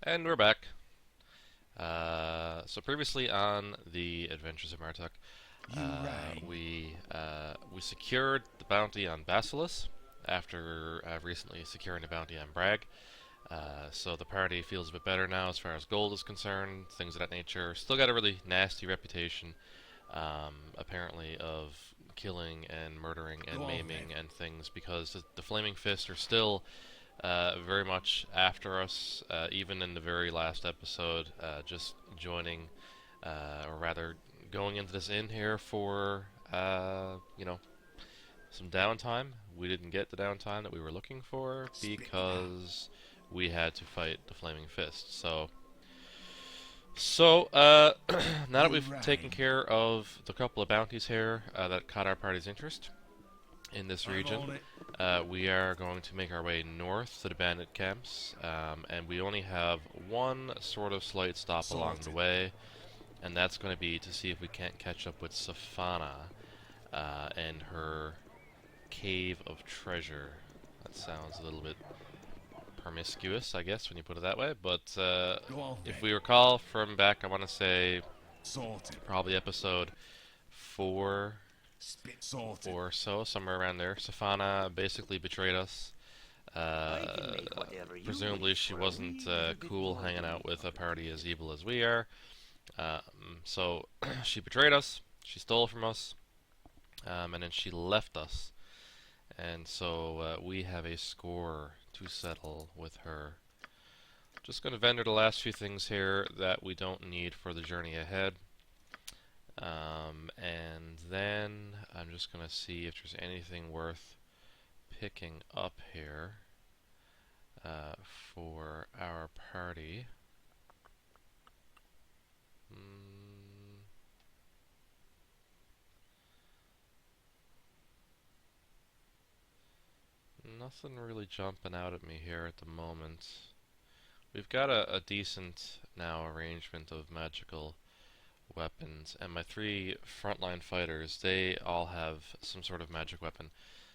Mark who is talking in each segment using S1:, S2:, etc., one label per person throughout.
S1: And we're back. So previously on the Adventures of Martuk, we secured the bounty on Basilis after recently securing the bounty on Bragg. So the party feels a bit better now as far as gold is concerned, things of that nature. Still got a really nasty reputation, apparently, of killing and murdering and maiming and things, because the Flaming Fist are still very much after us, even in the very last episode, just joining, or rather going into this inn here for, some downtime. We didn't get the downtime that we were looking for because we had to fight the Flaming Fist. So, now that we've taken care of the couple of bounties here that caught our party's interest in this region, we are going to make our way north to the bandit camps, and we only have one sort of slight stop along the way, and that's going to be to see if we can't catch up with Safana and her cave of treasure. That sounds a little bit promiscuous, I guess, when you put it that way, but if we recall from back, I want to say probably episode 4 or so, somewhere around there, Safana basically betrayed us. Presumably she wasn't cool hanging out with a party as evil as we are. So she betrayed us, she stole from us, and then she left us. And so we have a score to settle with her. Just going to vendor the last few things here that we don't need for the journey ahead. And then I'm just going to see if there's anything worth picking up here for our party. Nothing really jumping out at me here at the moment. We've got a decent now arrangement of magical weapons, and my 3 frontline fighters, they all have some sort of magic weapon.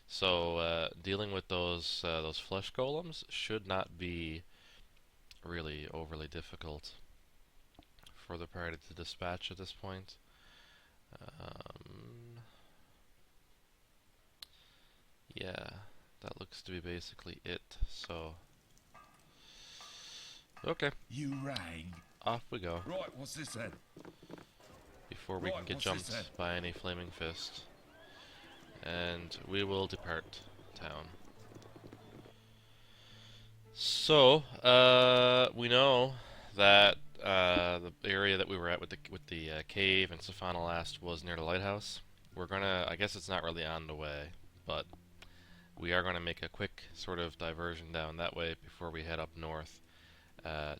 S1: So dealing with those flesh golems should not be really overly difficult for the party to dispatch at this point. Yeah, that looks to be basically it. So okay,
S2: you rang.
S1: Off we go.
S2: Right, what's this then?
S1: Before we can get jumped by any flaming fist. And we will depart town. So, we know that the area that we were at with the cave and Safana last was near the lighthouse. We're gonna, I guess it's not really on the way, but we are gonna make a quick sort of diversion down that way before we head up north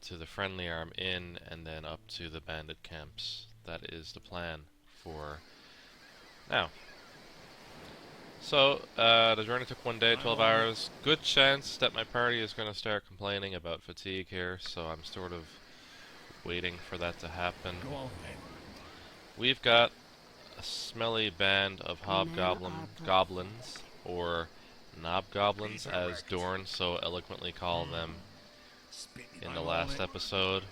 S1: to the Friendly Arm Inn and then up to the bandit camps. That is the plan for now. So, the journey took 1 day, 12 hours. Good chance that my party is going to start complaining about fatigue here, so I'm sort of waiting for that to happen. We've got a smelly band of goblins, or knobgoblins, as Dorn so eloquently called them in the last episode.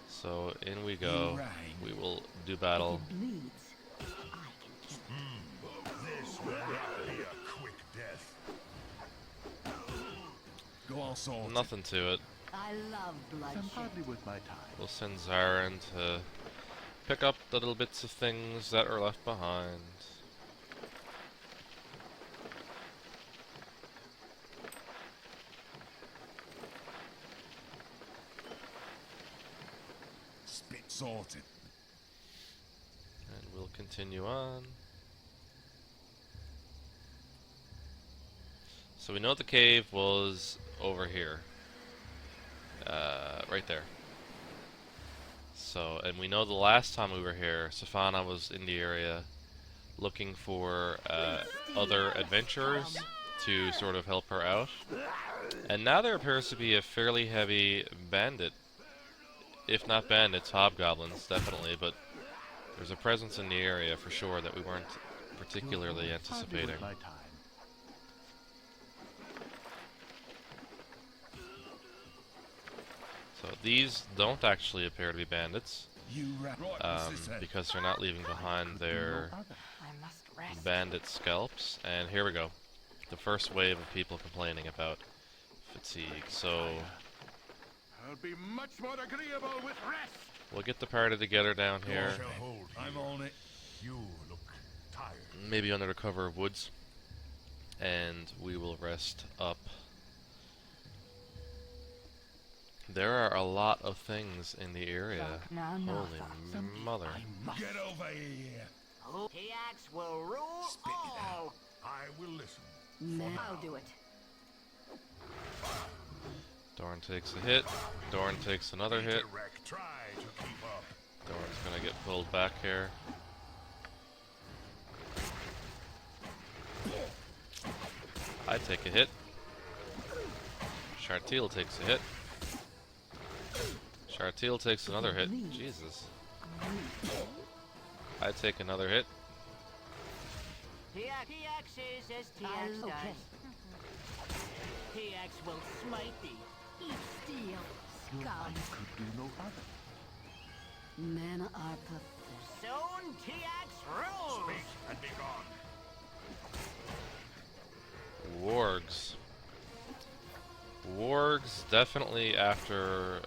S1: So, in we go. We will do battle. Nothing to it.
S3: I love bloodshed.
S1: We'll send Zarin to pick up the little bits of things that are left behind.
S2: Spit sorted.
S1: And we'll continue on. So we know the cave was over here. Right there. So, and we know the last time we were here, Safana was in the area looking for other adventurers to sort of help her out. And now there appears to be a fairly heavy bandit, if not bandits, hobgoblins, definitely, but there's a presence in the area for sure that we weren't particularly anticipating.
S2: Right.
S1: So these don't actually appear to be bandits,
S2: You right. What's this then?
S1: because they're not leaving behind their
S3: I must rest.
S1: bandit scalps. And here we go. The first wave of people complaining about fatigue. So
S2: I'll be much more agreeable with rest.
S1: we'll get the party together down here,
S2: I'm on it. You look tired.
S1: maybe under the cover of woods, and we will rest up. There are a lot of things in the area.
S3: Now,
S1: Holy mother.
S2: Get over here.
S4: T-Ax will rule
S2: Spit it
S4: all.
S2: out. I will listen.
S3: Man, I'll do it.
S1: Dorn takes a hit. Dorn takes another hit.
S2: Wreck. Try to keep up.
S1: Dorn's gonna get pulled back here. I take a hit. Shartil takes a hit. Shartil takes another hit. Jesus. I take another hit.
S4: T-Ax is as T-Ax does.
S3: Okay.
S4: T-Ax will smite thee.
S3: Eat steel, scum. Men are pathetic.
S4: Soon T-Ax rules.
S2: Speak and be gone.
S1: Wargs. Wargs definitely, after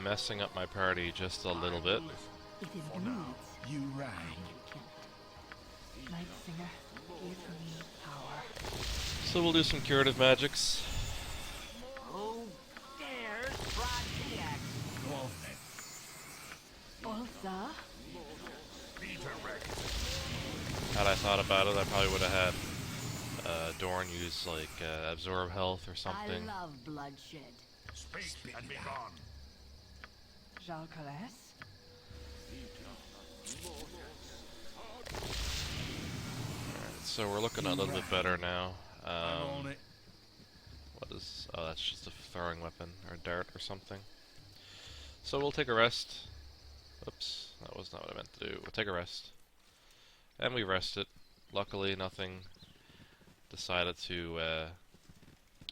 S1: messing up my party just a little bit.
S3: If it bleeds,
S2: You rang.
S3: Night Singer, give me power.
S1: So we'll do some curative magics.
S4: Who dares prod T-Ax?
S2: Go on then.
S3: Ulsa,
S2: Peter wreck.
S1: Had I thought about it, I probably would have had Dorn use like absorb health or something.
S3: I love bloodshed.
S2: Speak and be gone.
S3: Jalcales,
S1: Alright, so we're looking a little bit better now.
S2: I'm on it.
S1: What is? Oh, that's just a throwing weapon or dart or something. So we'll take a rest. Oops, that was not what I meant to do. We'll take a rest, and we rested. Luckily, nothing decided to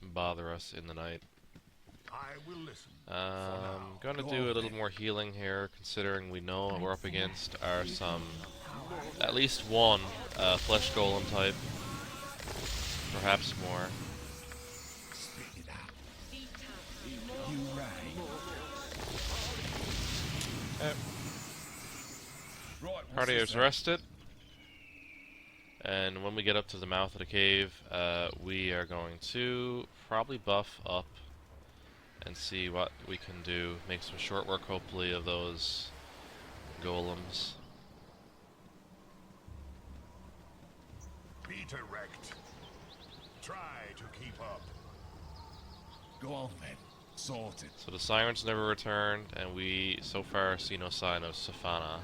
S1: bother us in the night.
S2: I will listen.
S1: Gonna
S2: Go
S1: do
S2: on
S1: a little
S2: then.
S1: more healing here, considering we know what we're up against are some, at least one flesh golem type, perhaps more.
S2: Spit it out. You rang. Right. what's
S1: Party
S2: this
S1: is
S2: then?
S1: rested, and when we get up to the mouth of the cave, we are going to probably buff up and see what we can do. Make some short work, hopefully, of those golems.
S2: Peter wrecked. Try to keep up. Go on then. Sorted.
S1: So the sirens never returned, and we so far see no sign of Safana.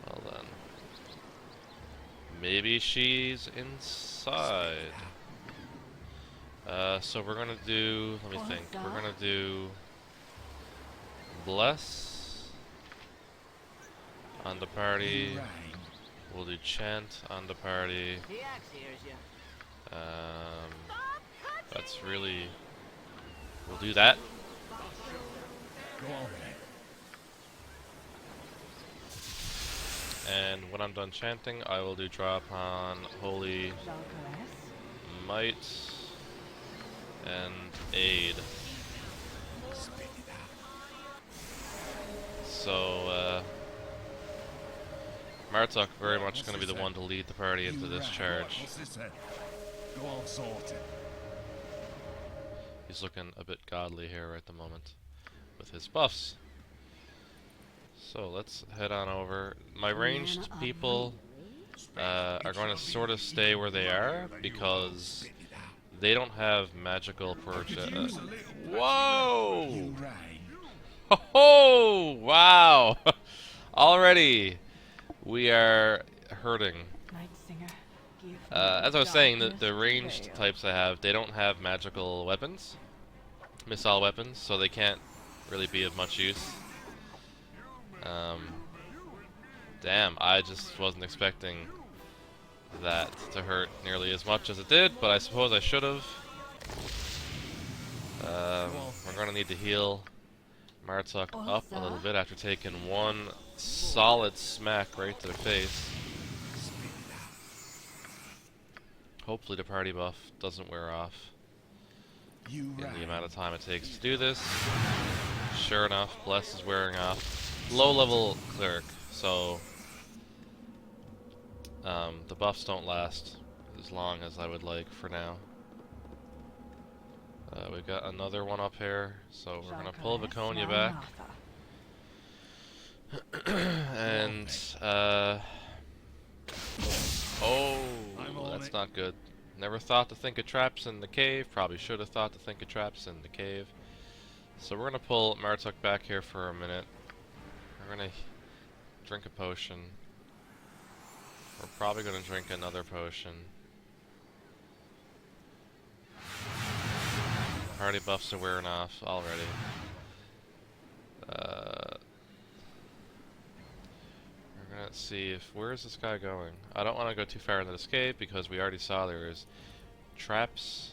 S1: Well then. Maybe she's inside. So we're gonna do, let me think, we're gonna do Bless on the party.
S2: You rang.
S1: We'll do Chant on the party.
S4: T-Ax hears you.
S1: That's really, we'll do that.
S2: Go on then.
S1: And when I'm done chanting, I will do drop on Holy
S3: Jalcales,
S1: Might and Aid.
S2: Spit it out.
S1: So, Martuk very much going to be the one to lead the party into this
S2: Right,
S1: charge.
S2: what's this then? Go on, sorted.
S1: He's looking a bit godly here at the moment with his buffs. So let's head on over. My ranged people are going to sort of stay where they are because
S2: Spit it out.
S1: they don't have magical
S2: Use a
S1: project.
S2: little
S1: Whoa!
S2: You rang.
S1: Oh, wow! Already, we are hurting.
S3: Night Singer, give me
S1: As I was saying, the
S3: darkness
S1: ranged
S3: veil.
S1: types I have, they don't have magical weapons, missile weapons, so they can't really be of much use. Damn, I just wasn't expecting that to hurt nearly as much as it did, but I suppose I should have. We're going to need to heal Martuk up a little bit after taking one solid smack right to the face. Hopefully the party buff doesn't wear off in the amount of time it takes to do this. Sure enough, Bless is wearing off. Low level cleric, so the buffs don't last as long as I would like for now. We've got another one up here, so we're gonna pull Viconia back. And oh, that's not good. Never thought to think of traps in the cave. Probably should have thought to think of traps in the cave. So we're gonna pull Martuk back here for a minute. We're gonna drink a potion. We're probably gonna drink another potion. Party buffs are wearing off already. We're gonna see if... where is this guy going? I don't want to go too far into this cave because we already saw there is traps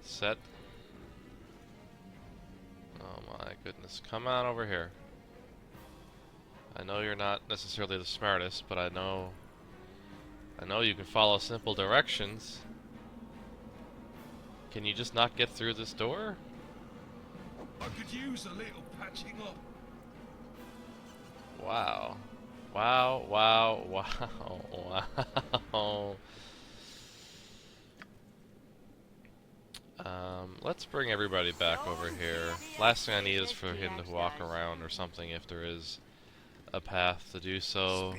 S1: set. Oh my goodness. Come on over here. I know you're not necessarily the smartest, but I know you can follow simple directions. Can you just not get through this door?
S2: I could use a little patching up.
S1: Wow. Wow, wow, wow, wow. Let's bring everybody back over here. Last thing I need is for him to walk around or something if there is a path to do so.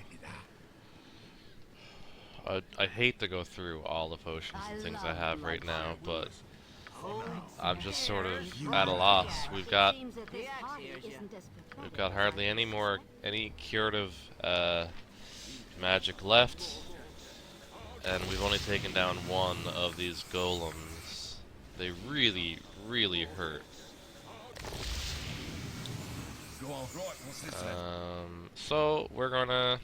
S1: I hate to go through all the potions and things I have right now, but I'm just sort of at a loss. We've got hardly any curative magic left, and we've only taken down one of these golems. They really, really hurt. So we're gonna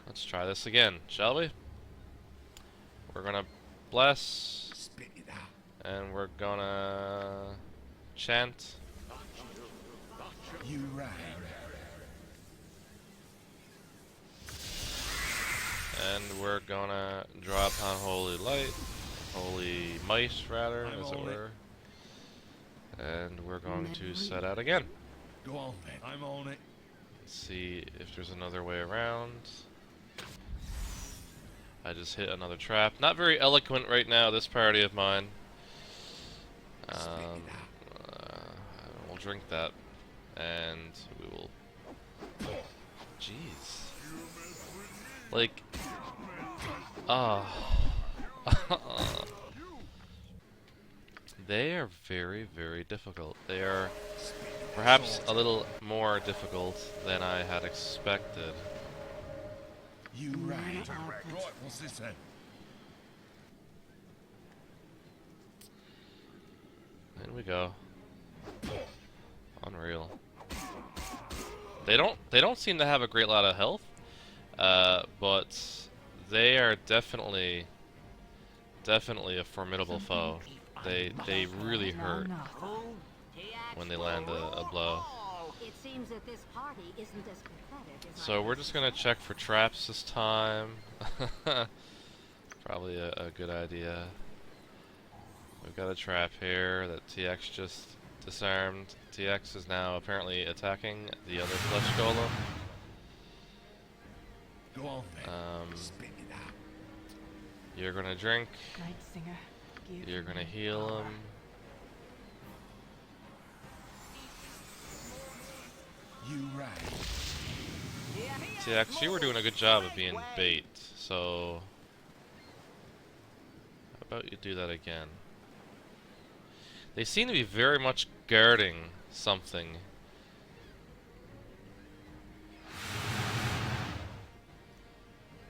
S1: let's try this again, shall we? We're gonna bless, and we're gonna chant.
S2: You right.
S1: And we're gonna draw upon holy light, holy might rather, as it were. And we're going to set out again.
S2: Go on then. I'm on it.
S1: See if there's another way around. I just hit another trap. Not very eloquent right now, this party of mine. We'll drink that. And we will... Jeez. Like... They are very, very difficult. They are perhaps a little more difficult than I had expected.
S2: You right. Right, what's this then?
S1: In we go. Unreal. They don't seem to have a great lot of health, but they are definitely a formidable foe. They really hurt when they land a blow.
S5: It seems that this party isn't as pathetic as
S1: So we're just gonna check for traps this time. Probably a good idea. We've got a trap here that TX just disarmed. TX is now apparently attacking the other flesh golem.
S2: Go on then. Spit it out.
S1: You're gonna drink.
S3: Night Singer, give
S1: You're gonna
S3: me
S1: heal
S3: power.
S1: him.
S2: You right.
S1: TX, you were doing a good job of being bait, so how about you do that again? They seem to be very much guarding something.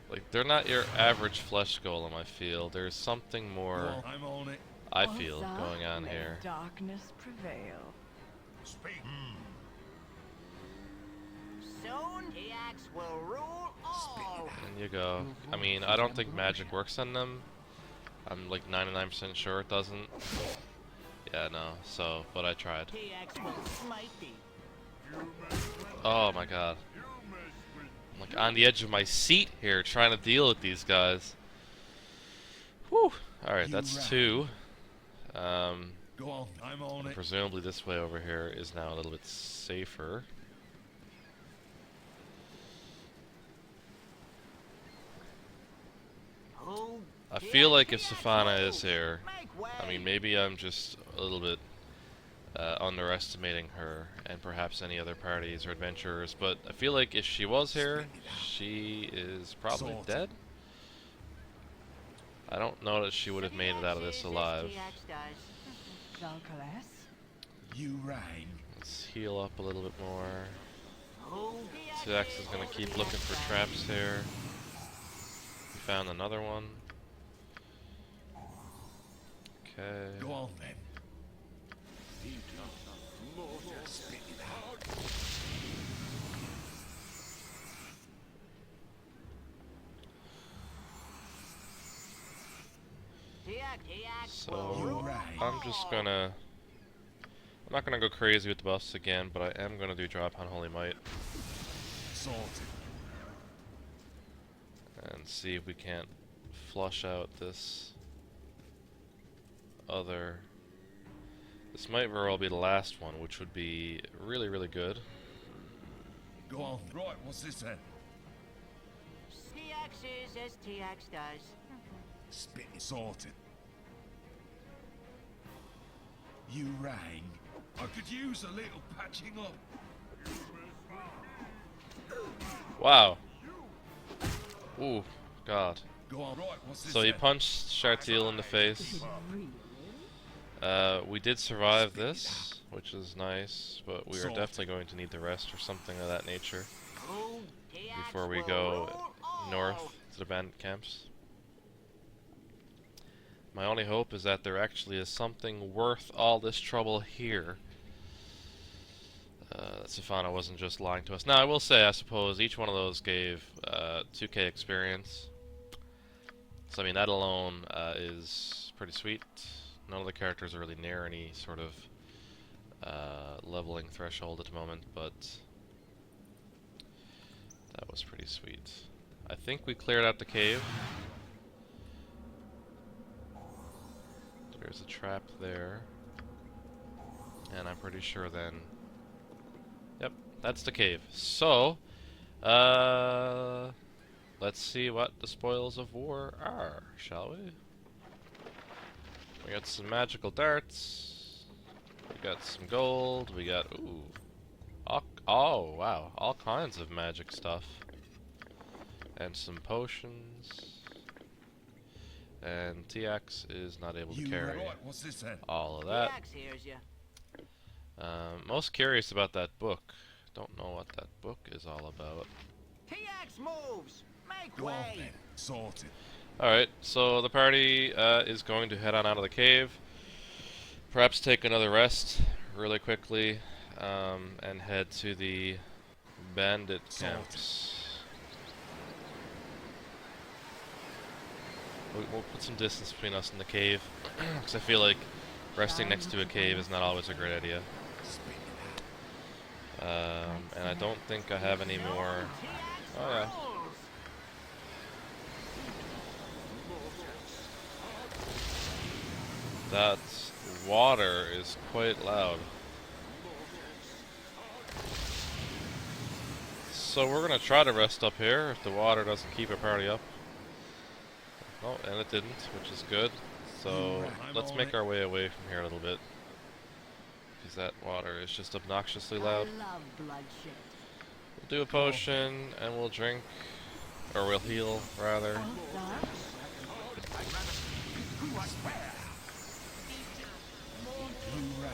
S1: Like, they're not your average flesh golem, I feel. There's something more,
S2: I'm on it.
S1: I feel,
S3: Oza,
S1: going on
S3: let
S1: here.
S3: Darkness prevail.
S2: Speak.
S4: Soon, TX will rule all.
S1: you go. I mean, I don't think magic works on them. I'm like 99% sure it doesn't. Yeah, no. So, but I tried.
S4: TX will smite thee.
S1: Oh my god. I'm like on the edge of my seat here trying to deal with these guys. Whew. Alright, that's two.
S2: Go on, I'm on it.
S1: Presumably this way over here is now a little bit safer.
S4: Oh,
S1: I feel like if
S4: TX
S1: Safana
S4: moves.
S1: is here,
S4: Make way.
S1: I mean, maybe I'm just a little bit underestimating her and perhaps any other parties or adventurers, but I feel like if she was here, she is probably
S2: Sorted.
S1: dead. I don't know that she would have made it out of this alive.
S4: TX does.
S3: Valkalas.
S2: You rang.
S1: Let's heal up a little bit more.
S4: Oh,
S1: TX is gonna keep looking for traps here. We found another one. Okay.
S2: Go on then.
S1: So
S2: right.
S1: I'm just gonna. I'm not gonna go crazy with the buffs again, but I am gonna do drop on Holy Might
S2: Sorted.
S1: and see if we can't flush out this other. This might very well be the last one, which would be really, really good.
S2: Go on. Right, what's this then?
S4: TX is as TX does.
S2: Spit it. Sorted. You rang. I could use a little patching up.
S1: Wow. Ooh, God.
S2: Go on. Right, what's this
S1: So he
S2: then?
S1: punched Shartil in the face. We did survive this, which is nice, but we are definitely going to need the rest or something of that nature
S4: Oh, TX
S1: before we
S4: will
S1: go
S4: rule
S1: north
S4: all.
S1: to the bandit camps. My only hope is that there actually is something worth all this trouble here. That Safana wasn't just lying to us. Now, I will say, I suppose, each one of those gave 2k experience. So, I mean, that alone is pretty sweet. None of the characters are really near any sort of leveling threshold at the moment, but that was pretty sweet. I think we cleared out the cave. There's a trap there. And I'm pretty sure then... Yep, that's the cave. So, let's see what the spoils of war are, shall we? We got some magical darts. We got some gold. We got, ooh. Oh, wow. All kinds of magic stuff. And some potions. And TX is not able to
S2: You
S1: carry
S2: right, what's this then?
S1: all of that.
S4: TX hears ya.
S1: Most curious about that book. Don't know what that book is all about.
S4: TX moves. Make
S2: Go on
S4: way.
S2: then. Sorted.
S1: Alright, so the party is going to head on out of the cave. Perhaps take another rest really quickly and head to the bandit camps. We'll put some distance between us and the cave, because I feel like resting next to a cave is not always a great idea. And I don't think I have any more... Oh yeah. That water is quite loud. So we're gonna try to rest up here if the water doesn't keep our party up. Oh, and it didn't, which is good. So let's make our way away from here a little bit, because that water is just obnoxiously loud.
S5: I love bloodshed.
S1: We'll do a potion and we'll drink, or we'll heal rather.
S2: You rang.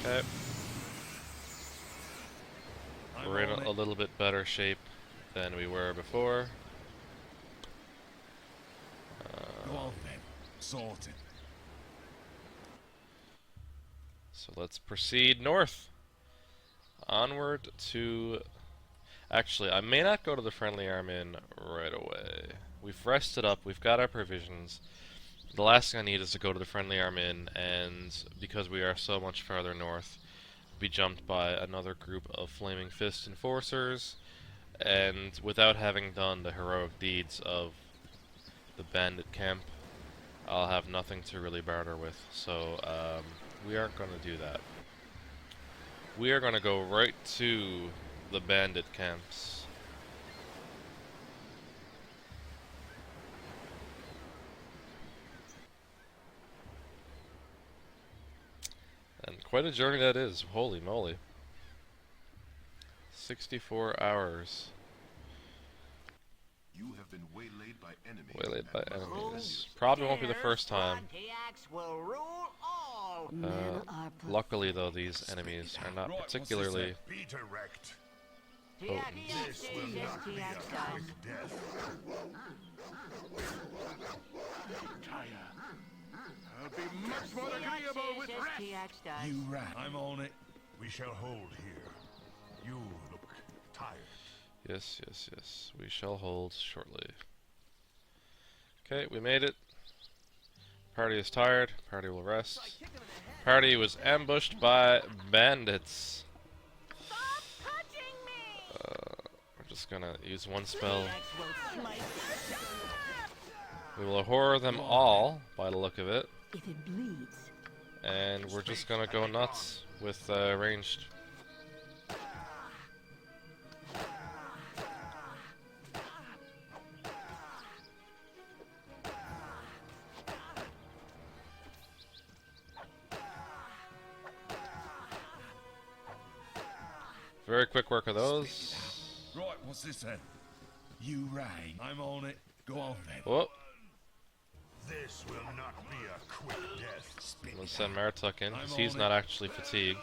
S1: Okay. We're in a little bit better shape than we were before.
S2: Go on then. Sorted.
S1: So let's proceed north. Onward to... Actually, I may not go to the friendly army right away. We've rested up, we've got our provisions. The last thing I need is to go to the friendly army, and because we are so much farther north, be jumped by another group of Flaming Fist enforcers, and without having done the heroic deeds of the bandit camp, I'll have nothing to really barter with. So we aren't going to do that. We are going to go right to the bandit camps. And quite a journey that is, holy moly. 64 hours.
S2: You have been waylaid by enemies.
S1: Waylaid by enemies. Probably won't be the first time.
S4: Pontiacs will rule all.
S5: Men are
S1: Luckily though, these enemies are not particularly
S2: Be direct.
S4: Tiax
S2: This
S4: says
S2: will
S4: as
S2: not be a
S4: Tiax does.
S2: quick death.
S6: I'll be much more agreeable with
S4: Tiax says as
S6: rest.
S4: Tiax does.
S2: You rat. I'm on it. We shall hold here. You look tired.
S1: Yes, yes, yes. We shall hold shortly. Okay, we made it. Party is tired. Party will rest. Party was ambushed by bandits.
S4: Stop touching me!
S1: We're just gonna use one spell.
S4: Tiax will smite
S1: We will horror them all, by the look of it.
S5: If it bleeds,
S1: And we're just gonna go nuts with ranged. Very quick work of those.
S2: Right, what's this then? You rang. I'm on it. Go on then.
S1: Whoop.
S2: This will not be a quick death.
S1: Let's send Martuk in, because he's not actually fatigued.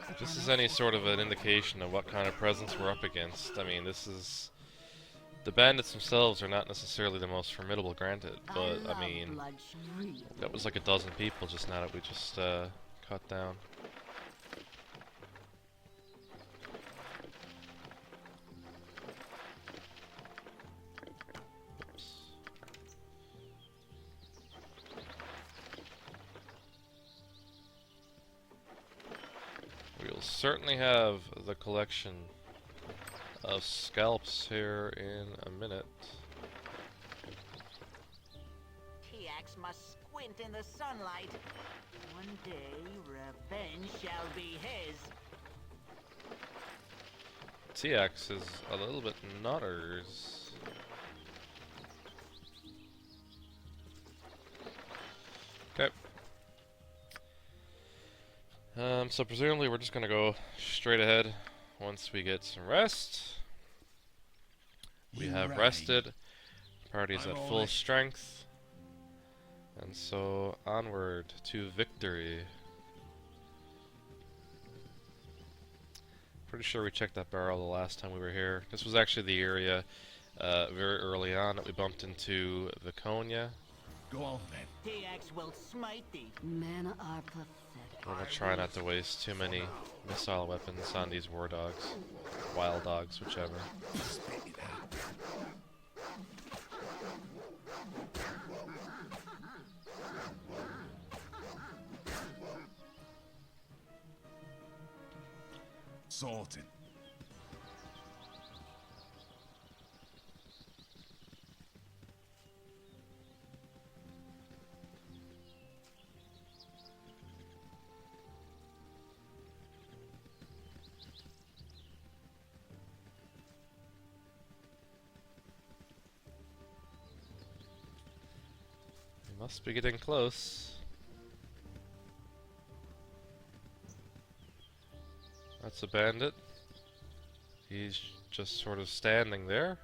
S1: If this is any sort of an indication of what kind of presence we're up against, I mean, this is... The bandits themselves are not necessarily the most formidable, granted, but, I mean,
S5: blood real.
S1: that was like a dozen people just now that we just cut down. Oops. We'll certainly have the collection of scalps here in a minute.
S4: Tiax must squint in the sunlight. One day, revenge shall be his.
S1: TX is a little bit nutters. Okay. So presumably we're just gonna go straight ahead once we get some rest. We have rested. Party's at full strength. And so onward to victory. Pretty sure we checked that barrel the last time we were here. This was actually the area very early on that we bumped into Viconia.
S2: Go on then.
S4: Tiax will smite thee.
S5: Men are pathetic.
S1: We're gonna try not to waste too many missile weapons on these war dogs. Wild dogs, whichever.
S2: Sorted.
S1: We must be getting close. That's a bandit. He's just sort of standing there.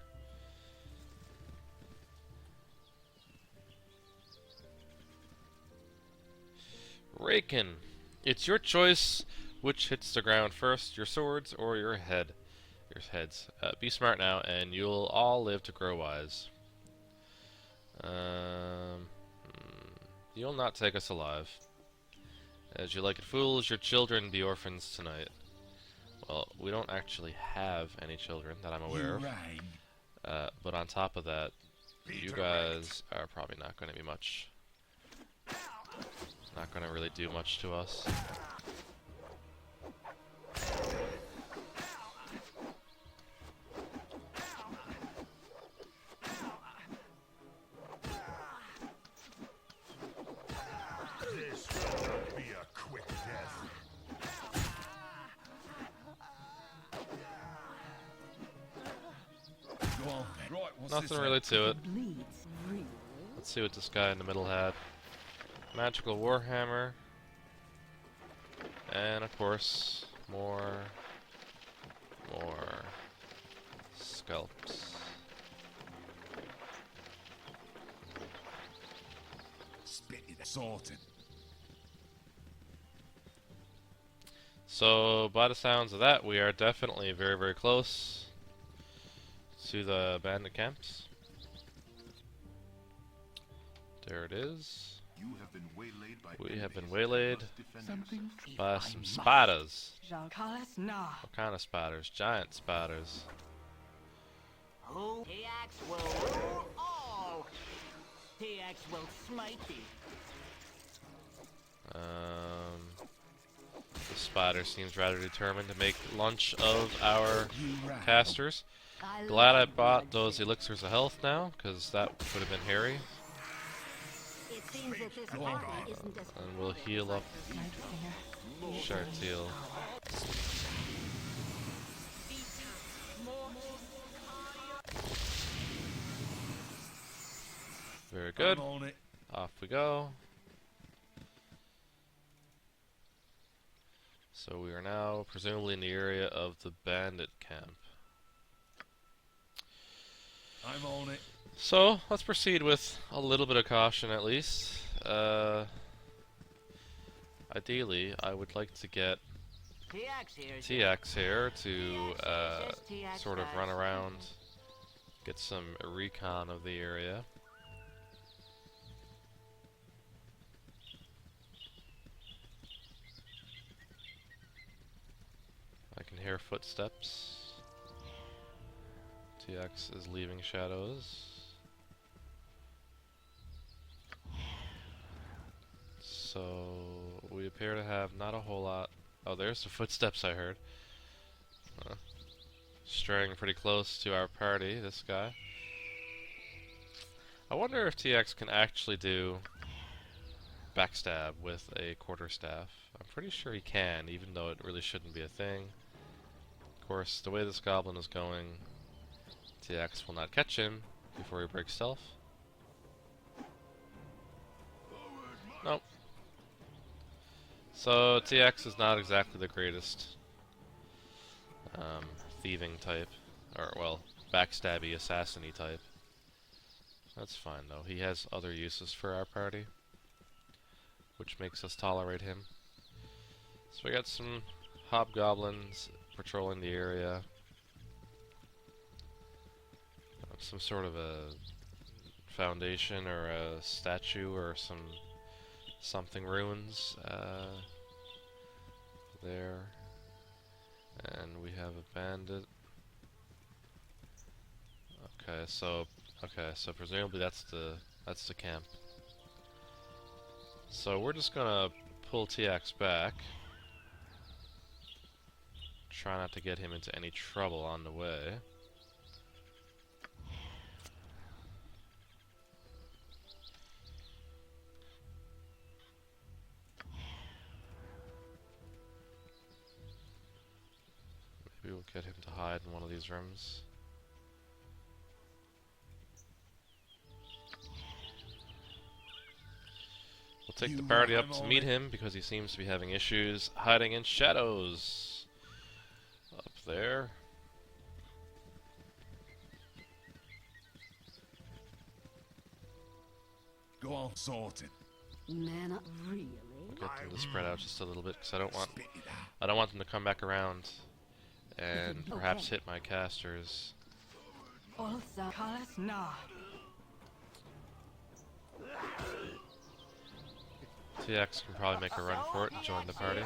S1: Raken. It's your choice which hits the ground first, your swords or your head. Your heads. Be smart now and you'll all live to grow wise. You'll not take us alive. As you like it, fools, your children be orphans tonight. Well, we don't actually have any children that I'm aware of. But on top of that, you guys are probably not going to be much. Not going to really do much to us.
S2: This will not be a quick death.
S6: Go on then. Right, what's
S1: Nothing
S6: this
S1: really to it.
S5: Bleeds real.
S1: Let's see what this guy in the middle had. Magical Warhammer. And of course, more scalps.
S6: Spit it sorted.
S1: So, by the sounds of that, we are definitely very, very close to the bandit camps. There it is.
S2: You have been waylaid by
S1: We have been
S2: enemies.
S1: waylaid
S2: Must defend yourself.
S1: by some spiders.
S3: Jean-Carlos, nah.
S1: What kind of spiders? Giant spiders.
S4: Who? TX will rule all. TX will smite thee.
S1: The spider seems rather determined to make lunch of our casters. Glad I bought those elixirs of health now, because that would have been hairy.
S5: It seems that this party isn't as
S1: And we'll heal up
S3: Night Singer.
S1: Shartil. Very good.
S6: I'm on it.
S1: Off we go. So we are now presumably in the area of the bandit camp.
S6: I'm on it.
S1: So let's proceed with a little bit of caution at least. Ideally, I would like to get
S4: TX here.
S1: TX here to sort of run around, get some recon of the area. I can hear footsteps. TX is leaving shadows. So we appear to have not a whole lot. Oh, there's the footsteps I heard. Straying pretty close to our party, this guy. I wonder if TX can actually do backstab with a quarterstaff. I'm pretty sure he can, even though it really shouldn't be a thing. Of course, the way this goblin is going, TX will not catch him before he breaks stealth. Nope. So TX is not exactly the greatest thieving type, or well, backstabby, assassin-y type. That's fine though. He has other uses for our party, which makes us tolerate him. So we got some hobgoblins patrolling the area. Some sort of a foundation or a statue or something ruins there. And we have a bandit. Okay, so presumably that's the camp. So we're just gonna pull TX back. Try not to get him into any trouble on the way. Maybe we'll get him to hide in one of these rooms. We'll take the party up to meet him because he seems to be having issues hiding in shadows. Up there.
S6: Go on, sorted.
S5: Man, really?
S1: We'll get them to spread out just a little bit because I don't want
S6: Spit it out.
S1: them to come back around and perhaps hit my casters.
S3: Also, Carlos, nah.
S1: TX can probably make a run for it and join the party.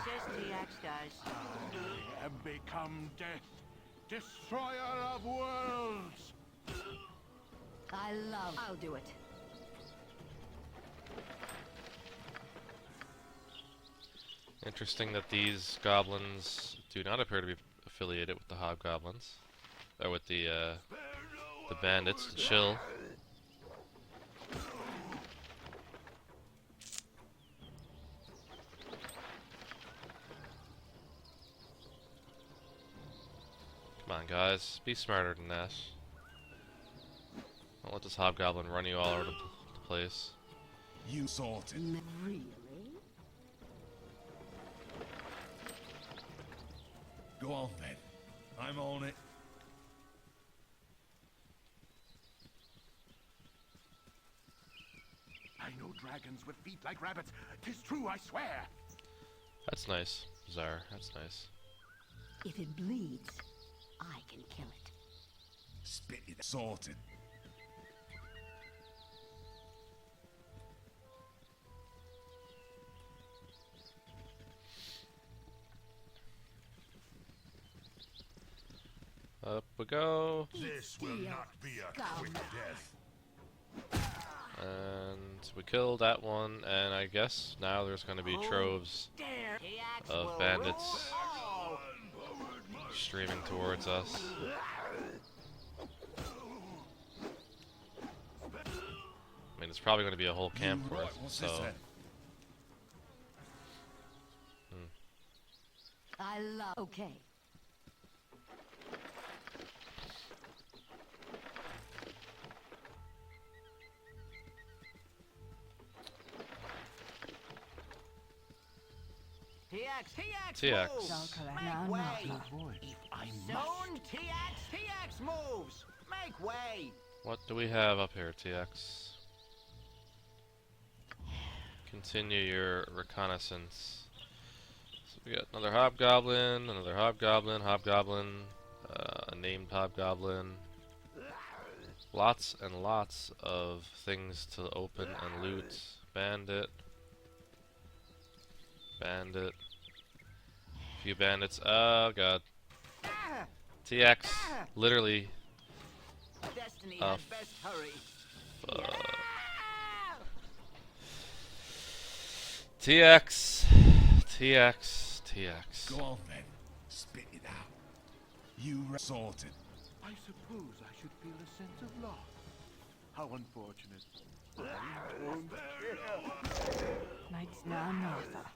S2: Have become death, destroyer of worlds.
S5: I'll do it.
S1: Interesting that these goblins do not appear to be affiliated with the hobgoblins, or with the bandits, the chill. Come on, guys, be smarter than that. Don't let this hobgoblin run you all over the place.
S6: You sorted.
S5: Really?
S6: Go on then. I'm on it.
S2: I know dragons with feet like rabbits. 'Tis true, I swear.
S1: That's nice, Zar. That's nice.
S5: If it bleeds, I can kill it.
S6: Spit it. Sorted.
S1: Up we go.
S2: This will not be a quick death.
S1: And we killed that one, and I guess now there's going to be troves of bandits streaming towards us. I mean, it's probably going to be a whole camp
S6: Right,
S1: worth,
S6: what's
S1: so...
S6: this then?
S5: Okay.
S1: TX.
S4: Make way. If I Zone TX moves. Make way.
S1: What do we have up here, TX? Continue your reconnaissance. So we got another hobgoblin, a named hobgoblin. Lots and lots of things to open and loot. Bandit. Few bandits. Oh god. TX literally.
S4: Destiny had best hurry.
S1: TX.
S6: Go on then. Spit it out. You sorted.
S2: I suppose I should feel a sense of loss. How unfortunate.
S3: Knights now Nartha.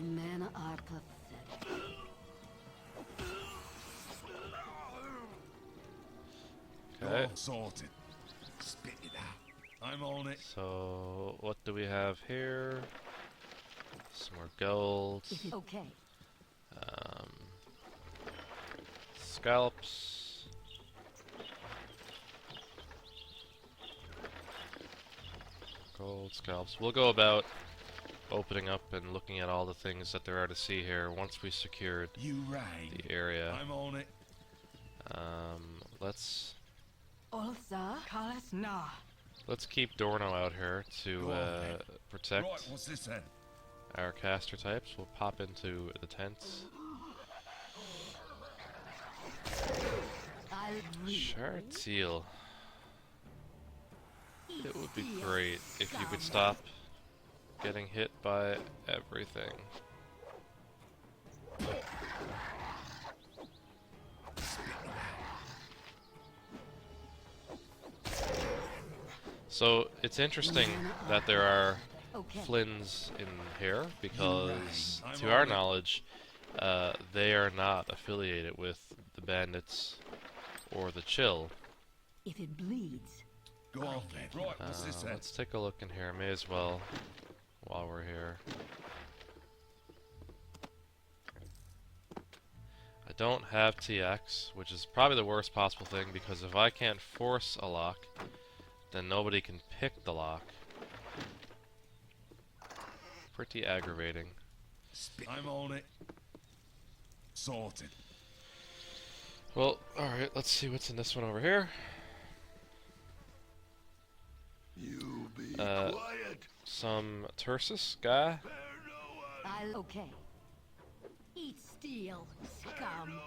S5: Men are pathetic.
S6: Go
S1: Okay.
S6: on, sorted. Spit it out. I'm on it.
S1: So what do we have here? Some more gold.
S5: Okay.
S1: Scalps. Gold scalps. We'll go about opening up and looking at all the things that there are to see here once we secured
S6: You rang.
S1: the area.
S6: I'm on it.
S1: Let's
S3: Ulsa Kalas Na.
S1: keep Dorno out here to
S6: Go on, then.
S1: protect
S6: Right, what's this then?
S1: our caster types. We'll pop into the tents. Shard seal. It would be great if you could stop getting hit by everything. So it's interesting that there are Flynn's in here because, to our knowledge, they are not affiliated with the bandits or the chill.
S5: If it bleeds,
S6: Go on then. Right, what's this then?
S1: Let's take a look in here. May as well while we're here. I don't have TX, which is probably the worst possible thing because if I can't force a lock then nobody can pick the lock. Pretty aggravating.
S2: I'm on it. Sorted.
S1: Well, alright, let's see what's in this one over here.
S6: You be quiet.
S1: Some Tursus guy.
S5: Okay. Eat steel, scum.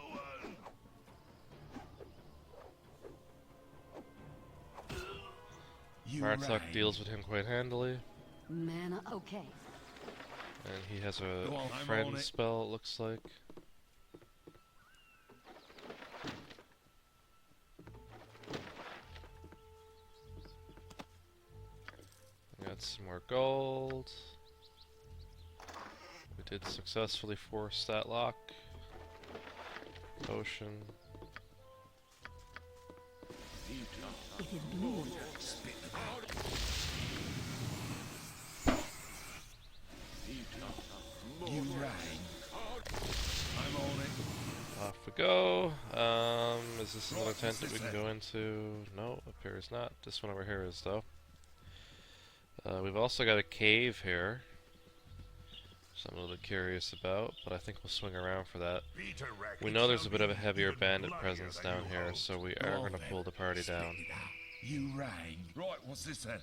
S1: Martuk deals with him quite handily.
S5: Mana, okay.
S1: And he has a
S2: Go on, I'm on
S1: friend
S2: it.
S1: spell, it looks like. Got some more gold. We did successfully force that lock. Potion.
S5: It is blue.
S2: You rang. I'm on it.
S1: Off we go. Is this another tent that we can go into? No, appears not. This one over here is, though. We've also got a cave here. So I'm a little bit curious about, but I think we'll swing around for that. We know there's a bit of a heavier bandit presence down here, so we are going to pull the party down.
S2: You rang. Right, what's this then?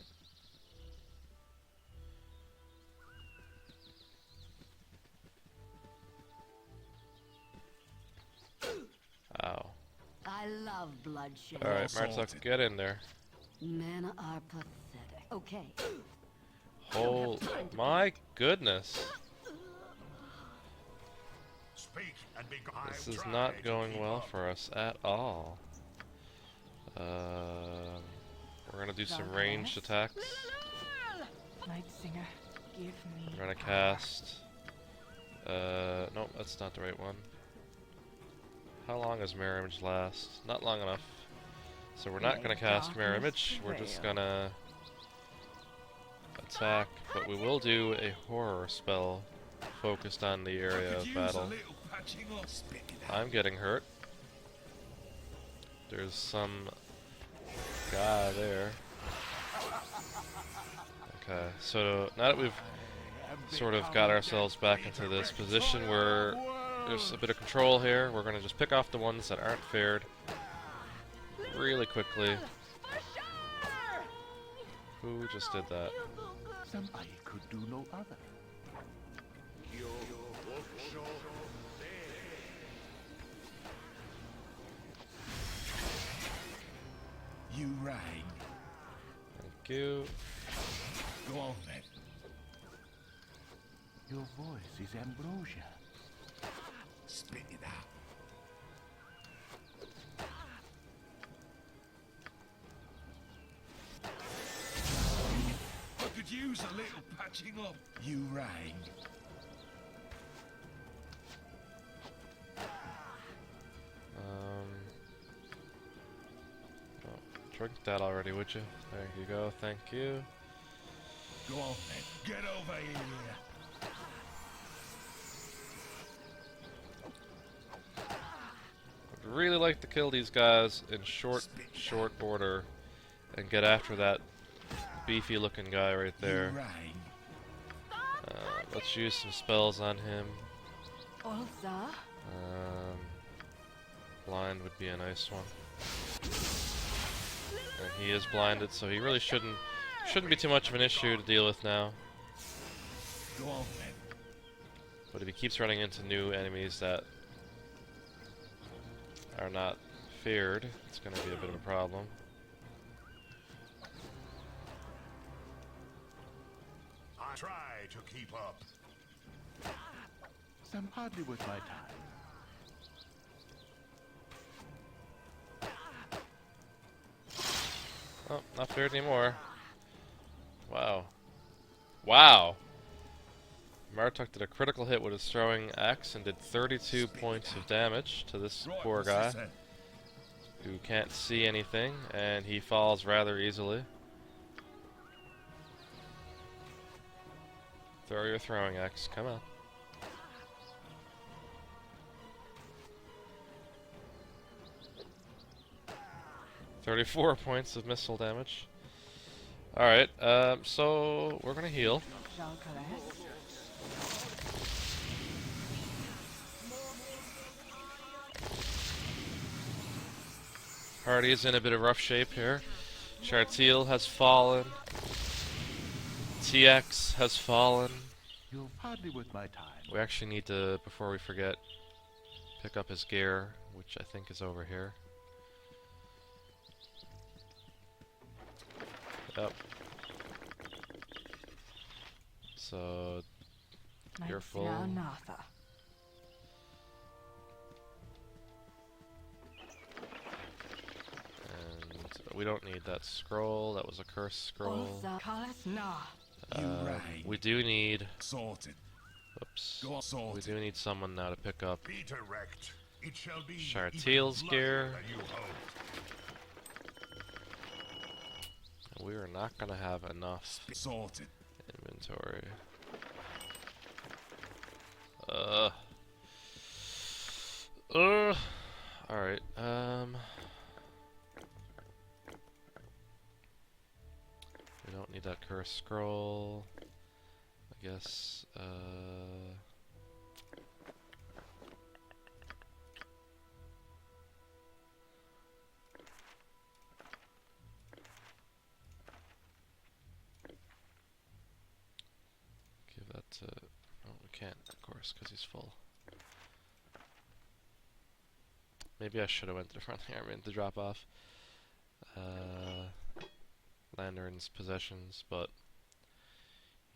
S1: Ow.
S5: I love bloodshed.
S1: Alright,
S2: Sorted.
S1: Martuk, get in there.
S5: Men are pathetic. Okay.
S1: Oh my goodness.
S2: Speak and be gone.
S1: This is not going well for us at all. We're gonna do some ranged attacks.
S3: Night Singer, give me.
S1: We're gonna cast. Nope, that's not the right one. How long does Mirror Image last? Not long enough. So we're not gonna cast Mirror Image. We're just gonna attack, but we will do a horror spell focused on the area of battle. I'm getting hurt. There's some guy there. Okay, so now that we've sort of got ourselves back into this position where there's a bit of control here, we're going to just pick off the ones that aren't fared really quickly. Who just did that?
S6: Somebody could do no other.
S2: You rang.
S1: Thank you.
S2: Go on then.
S6: Your voice is ambrosia.
S2: Spit it out. I could use a little patching up. You rang.
S1: Oh, drink that already, would you? There you go, thank you.
S2: Go on then. Get over here.
S1: I'd really like to kill these guys in short order and get after that beefy looking guy right there.
S2: You rang.
S1: Let's use some spells on him.
S3: Olza,
S1: Blind would be a nice one. And he is blinded, so he really shouldn't be too much of an issue to deal with now.
S2: Go on then.
S1: But if he keeps running into new enemies that are not feared, it's going to be a bit of a problem.
S2: I try to keep up.
S6: Some hardly worth my time.
S1: Oh, not feared anymore. Wow. Wow! Martuk did a critical hit with his throwing axe and did 32 points of damage to this
S2: Right,
S1: poor
S2: what's
S1: guy
S2: this then?
S1: who can't see anything, and he falls rather easily. Throw your throwing axe, come on. "34 points of missile damage." Alright, so we're gonna heal.
S3: Jalcares.
S1: Party is in a bit of rough shape here. Chartil has fallen. TX has fallen.
S6: You're hardly worth my time.
S1: We actually need to, before we forget, pick up his gear, which I think is over here. Yep. So,
S3: Night
S1: you're full.
S3: singer Natha.
S1: And we don't need that scroll. That was a cursed scroll.
S3: Olza Kalas Na.
S6: You
S1: Uh,
S6: rang.
S1: we do need.
S6: Sorted.
S1: Oops.
S6: Go on,
S1: We
S6: sorted.
S1: do need someone now to pick up
S2: Be direct. It shall be
S1: Chartil's
S2: even
S1: gear.
S2: bloodier than you hoped.
S1: We are not gonna have enough
S6: Sorted.
S1: inventory. Alright, we don't need that cursed scroll. I guess, give that to... Oh, we can't, of course, because he's full. Maybe I should have went to the front here, I mean, to drop off Lantern's possessions, but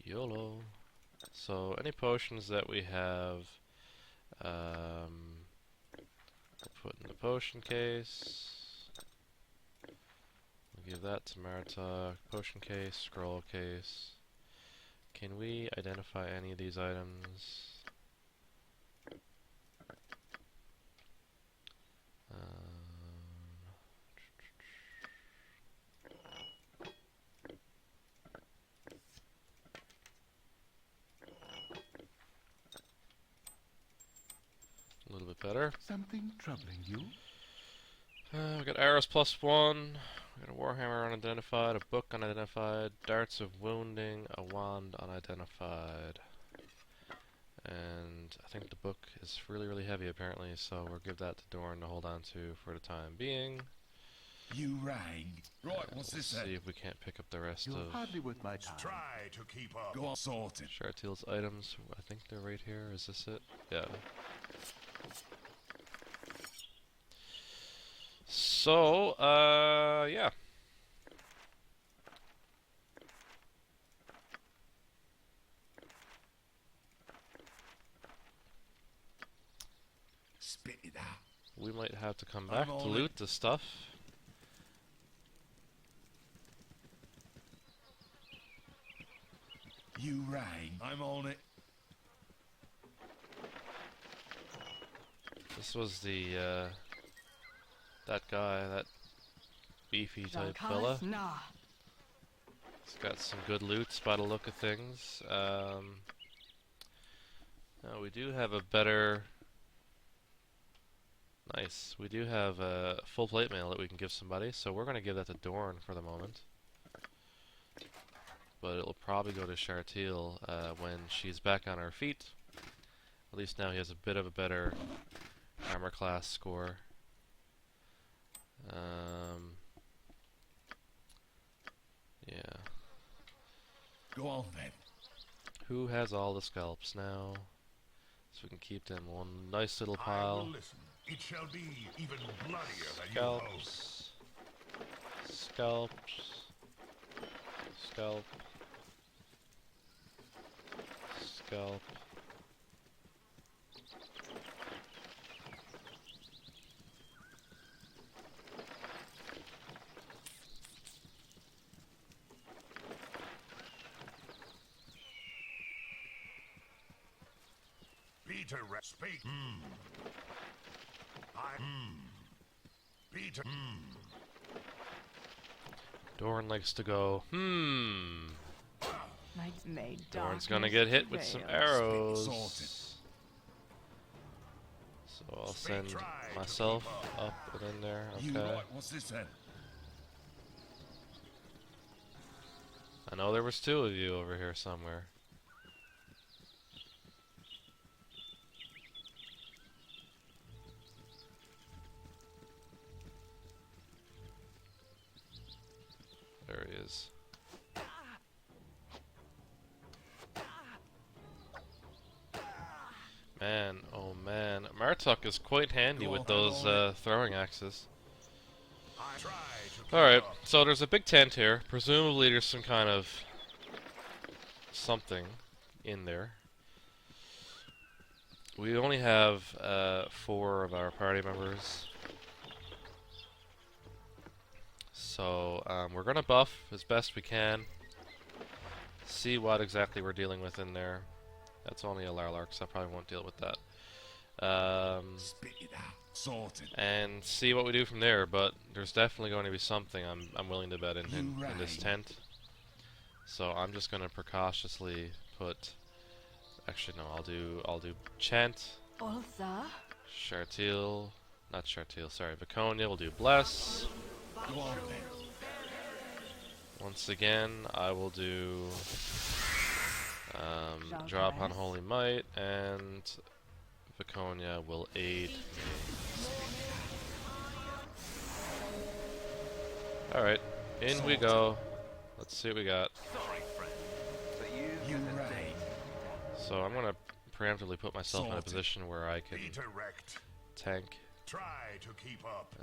S1: YOLO. So any potions that we have, we'll put in the potion case. We'll give that to Martuk. Potion case, scroll case. Can we identify any of these items? A little bit better.
S6: Something troubling you?
S1: We got arrows +1. We got a warhammer unidentified, a book unidentified, darts of wounding, a wand unidentified. And I think the book is really, really heavy apparently, so we'll give that to Dorn to hold on to for the time being.
S6: You rang. Right, what's
S1: We'll
S6: this
S1: see
S6: then?
S1: if we can't pick up the rest
S6: You're
S1: of
S6: hardly worth my time.
S2: Try to keep up.
S6: Go on, sorted.
S1: Chartil's items. I think they're right here. Is this it? Yeah. So, yeah.
S6: Spit it out.
S1: We might have to come
S6: I'm
S1: back to
S6: on
S1: loot the stuff.
S6: You rang. I'm on it.
S1: This was the, that guy, that beefy type fella.
S3: Jalcares Na.
S1: He's got some good loots by the look of things. Now we do have a better... Nice. We do have a full plate mail that we can give somebody, so we're going to give that to Dorn for the moment. But it'll probably go to Chartil when she's back on her feet. At least now he has a bit of a better armor class score. Yeah.
S6: Go on then.
S1: Who has all the scalps now? So we can keep them in one nice little
S2: I will
S1: pile.
S2: listen. It shall be even bloodier than you hoped.
S1: Scalps. Scalps. Scalp. Scalp.
S2: Peter, speak. Peter.
S1: Dorn likes to go,
S3: Night's made
S1: Dorn's gonna get hit with some arrows.
S6: Sorted.
S1: So I'll send myself up and in there.
S6: You
S1: Okay.
S6: right, what's this then?
S1: know there was two of you over here somewhere. There he is. Man, oh man. Martuk is quite handy with those throwing axes. Alright, so there's a big tent here. Presumably there's some kind of something in there. We only have 4 of our party members. So we're gonna buff as best we can. See what exactly we're dealing with in there. That's only a Larlark, so I probably won't deal with that.
S6: Spit it out. Sorted.
S1: And see what we do from there. But there's definitely going to be something I'm willing to bet in this tent. So I'm just gonna precautiously put. Actually, no. I'll do Chant,
S3: Ulza?
S1: Chartil, not Chartil. Sorry, Viconia. We'll do Bless.
S6: Go on then.
S1: Once again, I will do Draw upon Holy Might, and Viconia will aid me. Alright, in we go. Let's see what we got.
S6: You right.
S1: So I'm gonna preemptively put myself in a position where I can
S2: Be direct.
S1: tank.
S2: Try to keep up.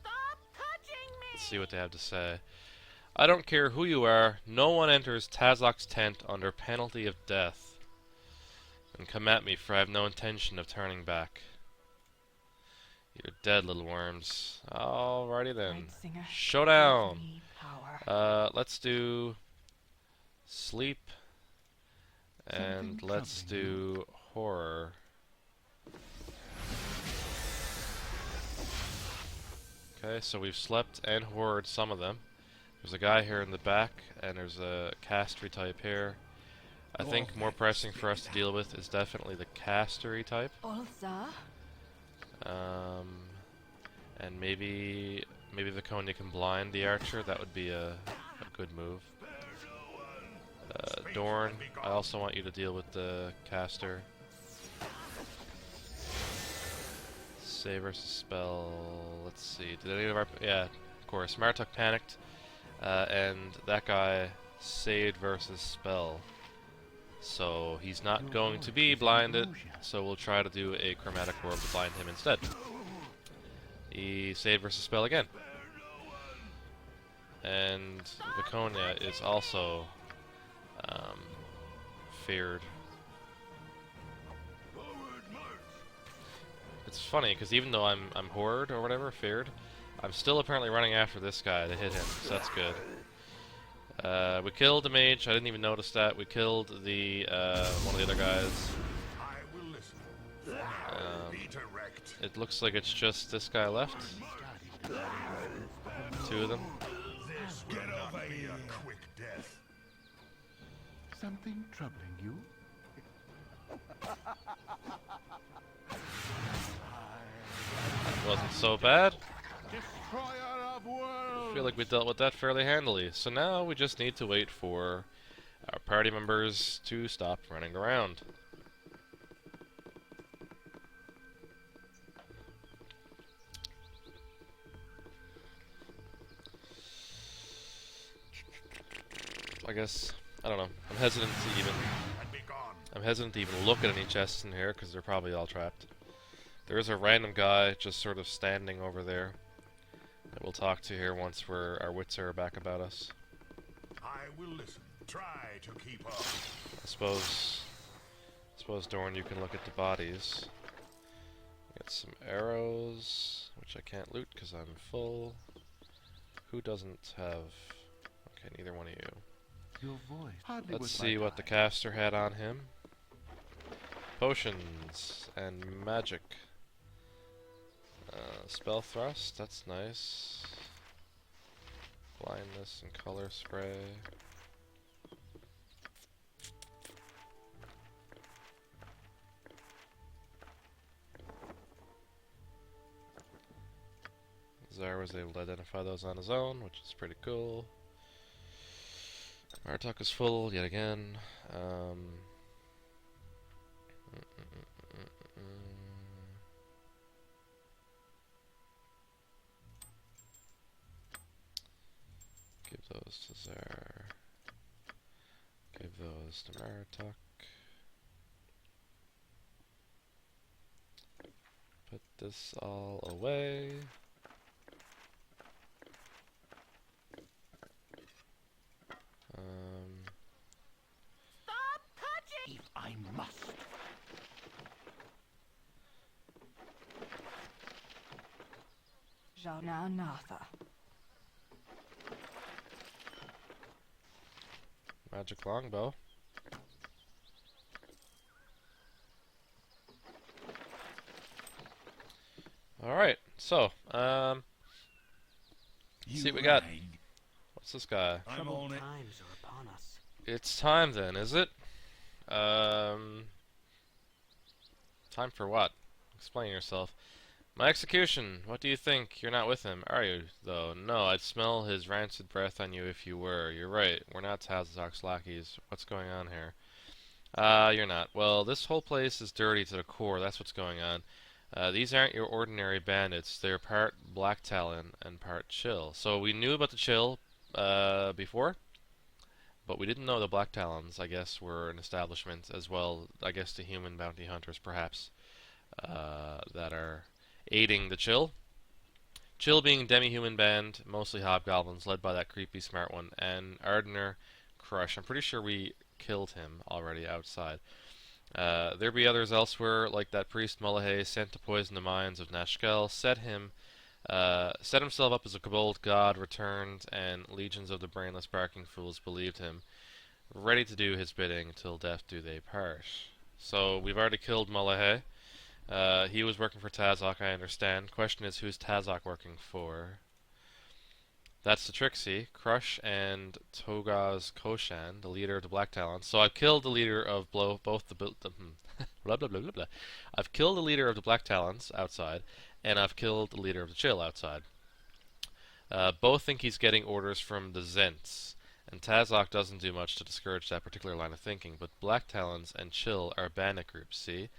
S4: Stop touching me!
S1: Let's see what they have to say. I don't care who you are, no one enters Tazok's tent under penalty of death. And come at me, for I have no intention of turning back. You're dead, little worms. Alrighty then.
S3: Singer.
S1: Showdown!
S3: Need power.
S1: Let's do sleep. And
S6: Something
S1: let's
S6: troubling
S1: do horror. Okay, so we've slept and horrored some of them. There's a guy here in the back, and there's a castery type here. I think more pressing for us to deal with is definitely the castery type.
S3: Ulza?
S1: And maybe Viconia can blind the archer. That would be a good move. Dorn, I also want you to deal with the caster. Save versus spell. Let's see. Did any of our... Yeah, of course. Martuk panicked. And that guy saved versus spell. So he's not going to be blinded. So we'll try to do a chromatic orb to blind him instead. He saved versus spell again. And Viconia is also feared. It's funny because even though I'm horrid or whatever, feared, I'm still apparently running after this guy to hit him, so that's good. We killed the mage. I didn't even notice that. We killed the one of the other guys.
S2: I will listen. Be direct.
S1: It looks like it's just this guy left. 2 of them.
S2: This will not be a quick death.
S6: Something troubling you?
S1: Wasn't so bad.
S6: Destroyer of worlds.
S1: I feel like we dealt with that fairly handily. So now we just need to wait for our party members to stop running around. I guess, I don't know. I'm hesitant to even look at any chests in here because they're probably all trapped. There is a random guy just sort of standing over there that we'll talk to here once our wits are back about us.
S2: I will listen. Try to keep up.
S1: I suppose Dorn, you can look at the bodies. Get some arrows, which I can't loot because I'm full. Who doesn't have? Okay, neither one of you.
S6: Your voice. Hardly
S1: Let's
S6: with
S1: see
S6: my
S1: what the
S6: eyes.
S1: caster had on him. Potions and magic. Spell thrust, that's nice. Blindness and color spray. Zar was able to identify those on his own, which is pretty cool. Martuk is full yet again. Give those to Zar. Give those to Martuk. Put this all away.
S4: Stop touching!
S6: I must.
S3: Jona Natha.
S1: Magic longbow. Alright, so, see what we got.
S6: rang.
S1: What's this guy?
S6: I'm on it.
S4: Times are upon us.
S1: It's time then, is it? Time for what? Explain yourself. My execution. What do you think? You're not with him, are you, though? No, I'd smell his rancid breath on you if you were. You're right. We're not Tazok's lackeys. What's going on here? You're not. Well, this whole place is dirty to the core. That's what's going on. These aren't your ordinary bandits. They're part Black Talon and part Chill. So we knew about the Chill before, but we didn't know the Black Talons, I guess, were an establishment as well, I guess, the human bounty hunters, perhaps, that are aiding the Chill. Chill being a demi-human band, mostly hobgoblins, led by that creepy smart one, and Ardener Crush. I'm pretty sure we killed him already outside. There be others elsewhere, like that priest Mullahay, sent to poison the minds of Nashkel, set himself up as a kobold god, returned, and legions of the brainless barking fools believed him, ready to do his bidding till death do they part. So we've already killed Mullahay. He was working for Tazok, I understand. Question is, who's Tazok working for? That's the Trixie, Crush, and Togaz Koshan, the leader of the Black Talons. So I've killed the leader of both the blah blah blah blah blah. I've killed the leader of the Black Talons outside, and I've killed the leader of the Chill outside. Both think he's getting orders from the Zents, and Tazok doesn't do much to discourage that particular line of thinking. But Black Talons and Chill are bandit groups. See,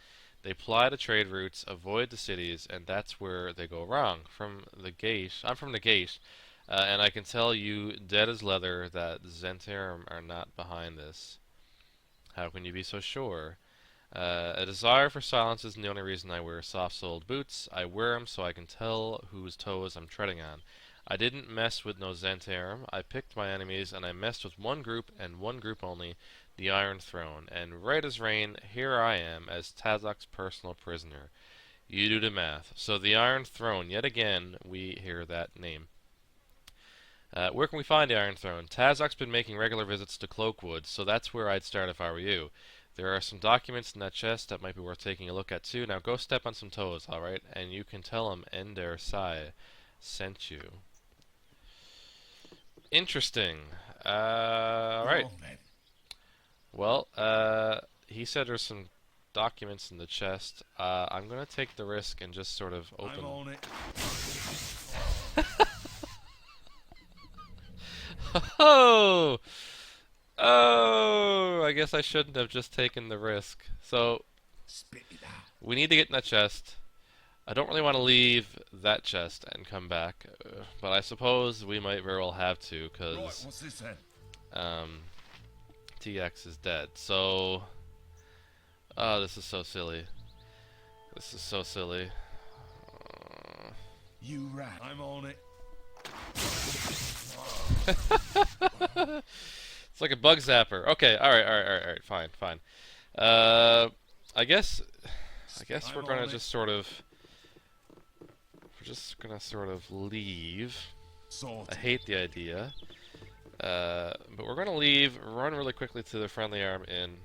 S1: they ply the trade routes, avoid the cities, and that's where they go wrong. From the gate, I'm from the gate. And I can tell you dead as leather that Zentarum are not behind this. How can you be so sure? A desire for silence isn't the only reason I wear soft-soled boots. I wear them so I can tell whose toes I'm treading on. I didn't mess with no Zentarum. I picked my enemies, and I messed with one group, and one group only, the Iron Throne. And right as rain, here I am, as Tazok's personal prisoner. You do the math. So the Iron Throne, yet again, we hear that name. Where can we find the Iron Throne? Tazok's been making regular visits to Cloakwood, so that's where I'd start if I were you. There are some documents in that chest that might be worth taking a look at too. Now go step on some toes, alright? And you can tell him Ender Sai sent you. Interesting. Alright. Well, he said there's some documents in the chest. I'm gonna take the risk and just sort of open...
S6: I'm on it.
S1: Oh! Oh! I guess I shouldn't have just taken the risk. So,
S6: Spit it out.
S1: we need to get in that chest. I don't really want to leave that chest and come back, but I suppose we might very well have to,
S6: Right,
S1: because
S6: what's this then?
S1: TX is dead. So, oh, this is so silly. This is so silly.
S6: You rat. I'm on it.
S1: It's like a bug zapper. Okay, alright, fine. I guess we're gonna just sort of... We're just gonna sort of leave. I hate the idea. But we're gonna leave, run really quickly to the Friendly Arm Inn,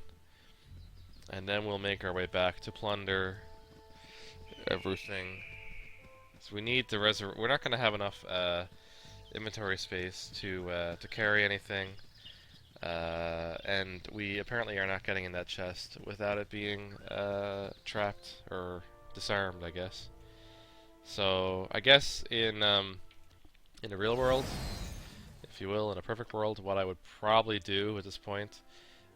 S1: and then we'll make our way back to plunder everything. So we need to we're not gonna have enough inventory space to carry anything, and we apparently are not getting in that chest without it being trapped or disarmed, I guess. So I guess in the real world, if you will. In a perfect world, what I would probably do at this point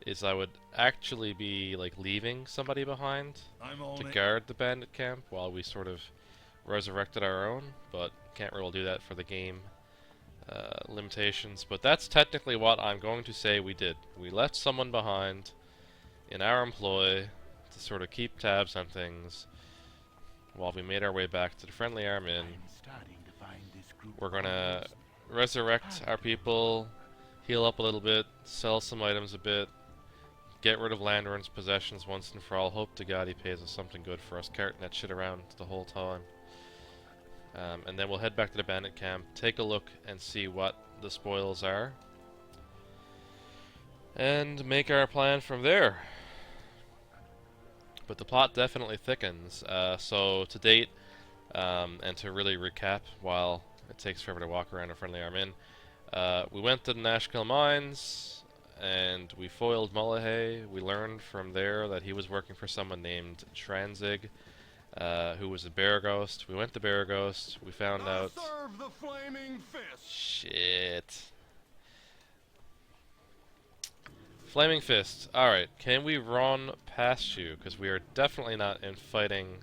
S1: is I would actually be like leaving somebody behind to guard the bandit camp while we sort of resurrected our own, but can't really do that for the game limitations. But that's technically what I'm going to say we did. We left someone behind in our employ to sort of keep tabs on things while we made our way back to the Friendly Arm Inn. We're gonna resurrect our people, heal up a little bit, sell some items a bit, get rid of Landorn's possessions once and for all. Hope to God he pays us something good for us carting that shit around the whole time. And then we'll head back to the bandit camp, take a look and see what the spoils are, and make our plan from there. But the plot definitely thickens. So to date, and to really recap while it takes forever to walk around a Friendly Arm Inn, we went to the Nashkill Mines and we foiled Mullahay. We learned from there that he was working for someone named Tranzig, who was a bear ghost. We went to Bear Ghost. We found out.
S2: Serve the flaming fist.
S1: Shit. Flaming Fist. Alright, can we run past you? Because we are definitely not in fighting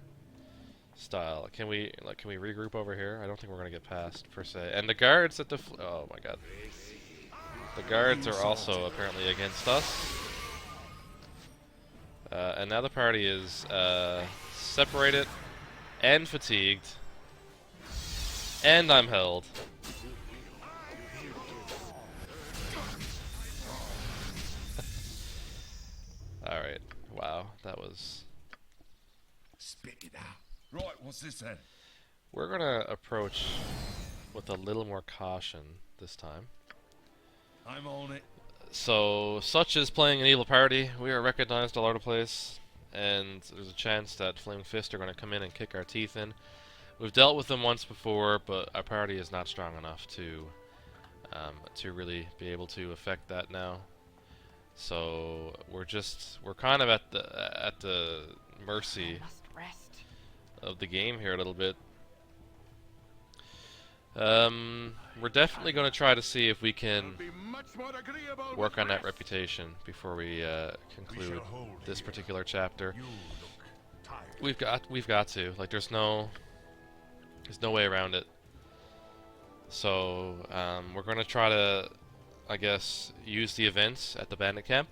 S1: style. Can we regroup over here? I don't think we're gonna get past per se. And the guards at the oh my god. The guards are also apparently against us. And now the party is separated and fatigued. And I'm held. Alright. Wow, that was...
S6: Spit it out.
S2: Right, what's this then?
S1: We're gonna approach with a little more caution this time.
S2: I'm on it.
S1: So, such as playing an evil party, we are recognized all over the place, and there's a chance that Flaming Fist are gonna come in and kick our teeth in. We've dealt with them once before, but our party is not strong enough to really be able to affect that now. So we're kind of at the mercy of the game here a little bit. We're definitely going to try to see if we can work on that reputation before we conclude this particular chapter. We've got to. Like, there's no way around it. So we're going to try to, I guess, use the events at the bandit camp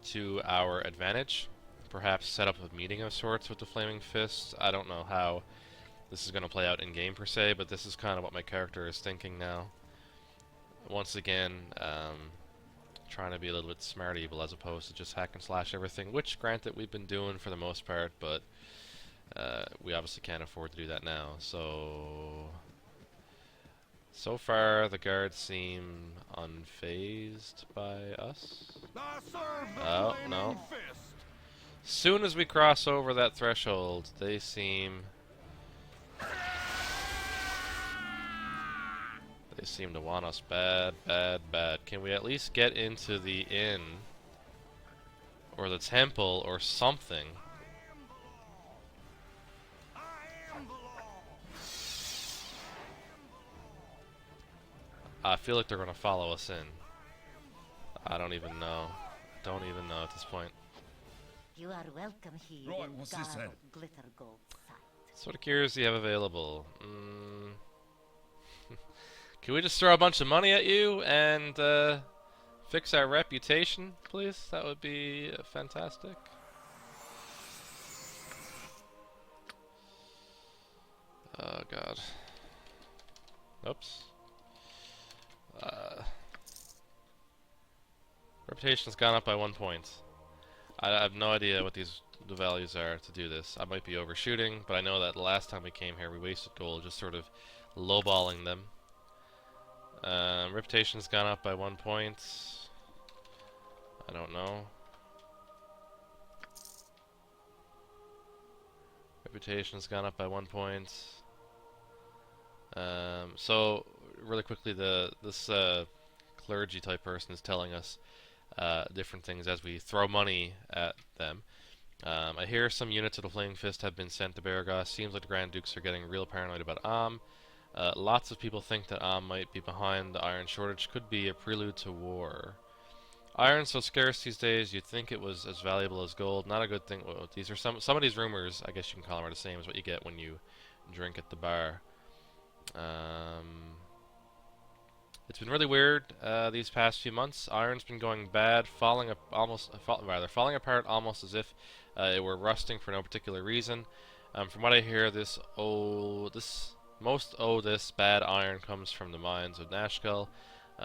S1: to our advantage. Perhaps set up a meeting of sorts with the Flaming Fists. I don't know how this is going to play out in game per se, but this is kind of what my character is thinking now. Once again, trying to be a little bit smart evil as opposed to just hack and slash everything, which granted we've been doing for the most part, but we obviously can't afford to do that now. So far, the guards seem unfazed by us. Oh, no. Soon as we cross over that threshold, they seem to want us bad, bad, bad. Can we at least get into the inn? Or the temple, or something? I feel like they're gonna follow us in. I don't even know. Don't even know at this point.
S5: You are welcome here.
S2: Right, what's this then?
S5: Glitter gold sight.
S1: What sort of cures do you have available? Can we just throw a bunch of money at you and fix our reputation, please? That would be fantastic. Oh god. Oops. Reputation's gone up by 1 point. I have no idea what the values are to do this. I might be overshooting, but I know that the last time we came here we wasted gold just sort of lowballing them. Reputation's gone up by 1 point. I don't know. Reputation's gone up by 1 point. So really quickly, this clergy type person is telling us different things as we throw money at them. I hear some units of the Flaming Fist have been sent to Baragos. Seems like the Grand Dukes are getting real paranoid about Lots of people think that might be behind the iron shortage. Could be a prelude to war. Iron's so scarce these days, you'd think it was as valuable as gold. Not a good thing. Well, these are some of these rumors, I guess you can call them, are the same as what you get when you drink at the bar. It's been really weird these past few months. Iron's been going bad, falling apart almost as if it were rusting for no particular reason. From what I hear, this bad iron comes from the mines of Nashkel.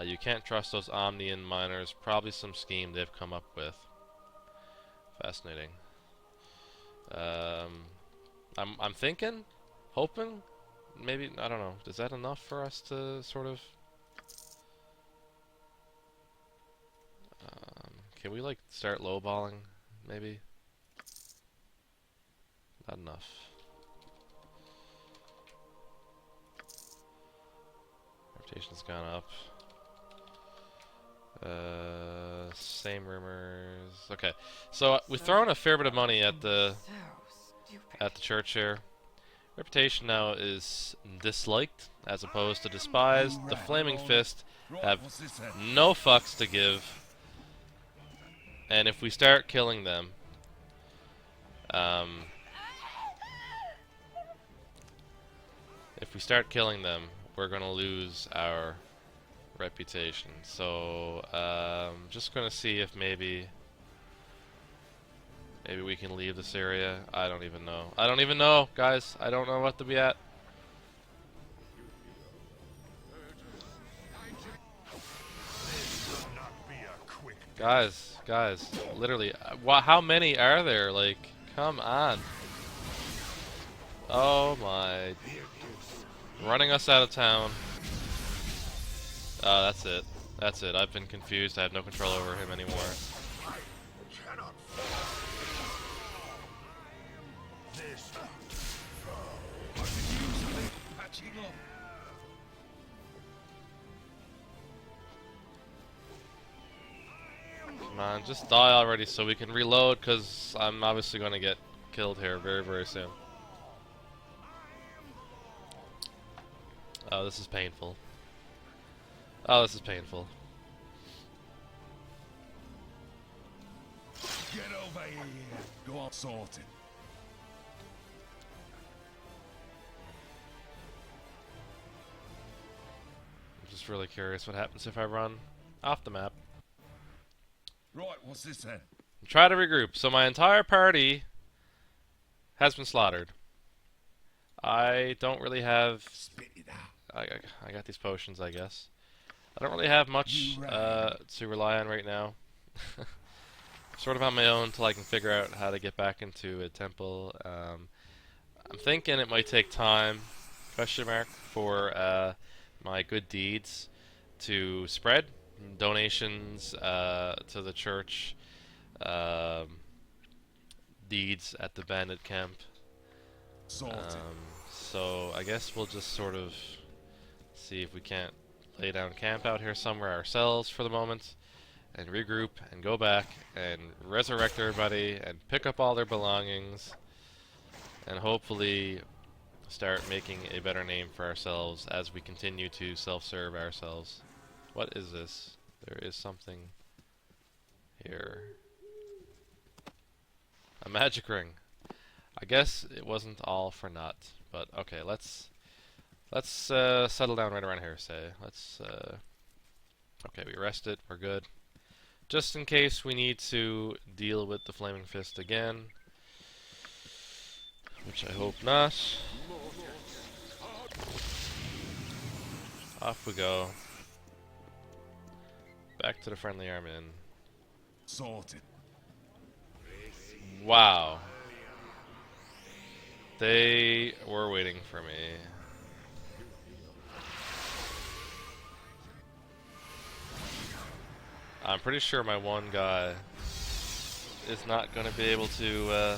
S1: You can't trust those Omnian miners. Probably some scheme they've come up with. Fascinating. I'm thinking, hoping, maybe, I don't know. Is that enough for us to sort of? Can we like start lowballing? Maybe. Not enough. Reputation's gone up. Same rumors. Okay, so we've thrown a fair bit of money at the church here. Reputation now is disliked as opposed to despised. The Flaming Fist have no fucks to give, and if we start killing them, we're gonna lose our reputation. So just gonna see if maybe we can leave this area. I don't even know, guys. I don't know what to be at. Guys, literally, how many are there? Like, come on. Oh my. Running us out of town. That's it. I've been confused. I have no control over him anymore. Come on, just die already so we can reload, because I'm obviously going to get killed here very, very soon. Oh, this is painful. Oh, this is painful.
S6: Get over here. Go on, sorted.
S1: I'm just really curious what happens if I run off the map.
S6: Right, what's this then?
S1: Try to regroup. So my entire party has been slaughtered. I don't really have...
S6: Spit it out.
S1: I got these potions, I guess. I don't really have much to rely on right now. Sort of on my own till I can figure out how to get back into a temple. I'm thinking it might take time, question mark, for my good deeds to spread. Donations to the church, deeds at the bandit camp. So I guess we'll just sort of see if we can't lay down camp out here somewhere ourselves for the moment, and regroup and go back and resurrect everybody and pick up all their belongings and hopefully start making a better name for ourselves as we continue to self-serve ourselves. What is this? There is something here. A magic ring. I guess it wasn't all for naught, but okay, let's settle down right around here, say. Okay, we rested, we're good. Just in case we need to deal with the Flaming Fist again, which I hope not. Off we go. Back to the friendly Armin.
S6: Sorted.
S1: Wow. They were waiting for me. I'm pretty sure my one guy is not going to be able to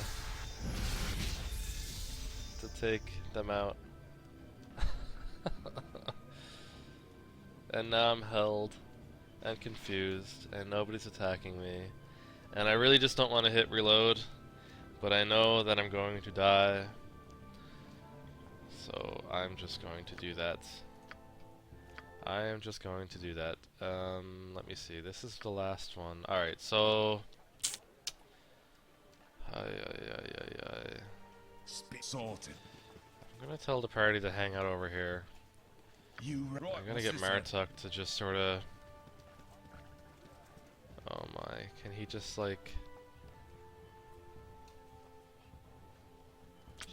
S1: take them out. And now I'm held and confused and nobody's attacking me. And I really just don't want to hit reload, but I know that I'm going to die. So I'm just going to do that. I am just going to do that. Let me see. This is the last one. Alright, so...
S2: Sorted.
S1: I'm gonna tell the party to hang out over here. I'm gonna get Martuk to just sorta... Oh my, can he just like...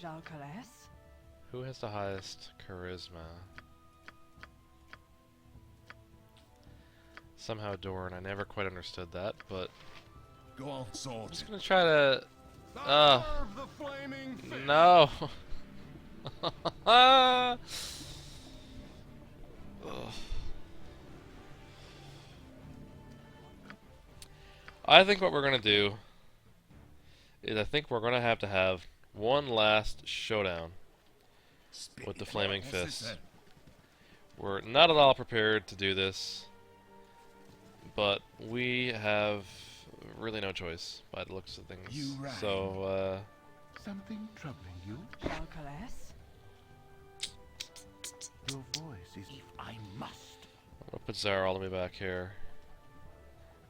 S3: Jalcales?
S1: Who has the highest charisma? Somehow Dorn, I never quite understood that, but...
S2: Go on,
S1: I'm
S2: sorted.
S1: just gonna try to... No! Ugh. I think what we're gonna do is I think we're gonna have to have one last showdown with the Flaming Fist. We're not at all prepared to do this, but we have really no choice by the looks of things. So,
S6: Something troubling you?
S3: Jalcales?
S6: Your voice is... If I must.
S1: I'm gonna put Zara all the way back here.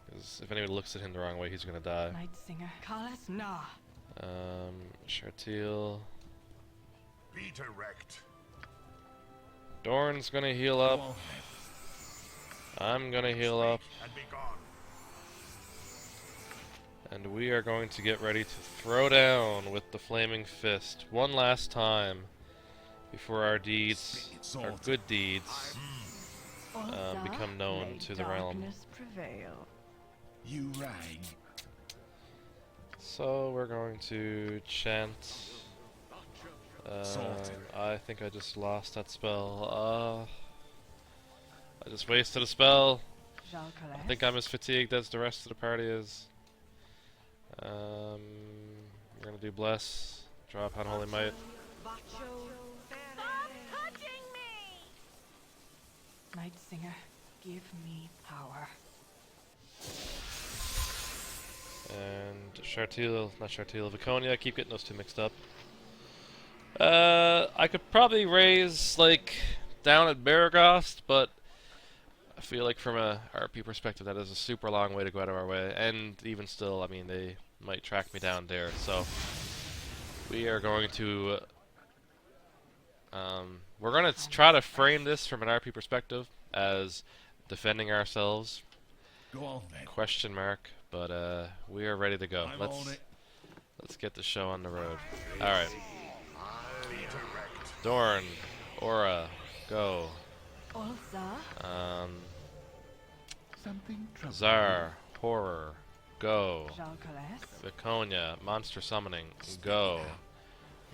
S1: Because if anyone looks at him the wrong way, he's gonna die.
S3: Night Singer. Carlos? Nah.
S1: Chartil.
S2: Be direct.
S1: Dorn's gonna heal up. I'm gonna heal up.
S2: And be gone.
S1: And we are going to get ready to throw down with the Flaming Fist one last time before our deeds, our good deeds, become known to the realm.
S3: Prevail.
S2: You rang.
S1: So we're going to chant. I think I just lost that spell. I just wasted a spell.
S3: Jalcales?
S1: I think I'm as fatigued as the rest of the party is. We're gonna do bless, drop unholy might.
S4: Stop touching me!
S3: Night Singer, give me power.
S1: And Chartil, not Chartil, Viconia, I keep getting those two mixed up. I could probably raise, like, down at Baragost, but I feel like from a RP perspective that is a super long way to go out of our way, and even still, I mean, they might track me down there, so we are going to we're going to try to frame this from an RP perspective as defending ourselves,
S2: Go on then.
S1: question mark, but we are ready to go.
S2: I'm on it.
S1: Let's get the show on the road. Alright.
S2: Be direct.
S1: Dorn, Aura, go.
S3: Ulza?
S6: Something troubling
S1: Zar, Horror, go.
S3: Jalcales?
S1: Viconia, Monster Summoning, go.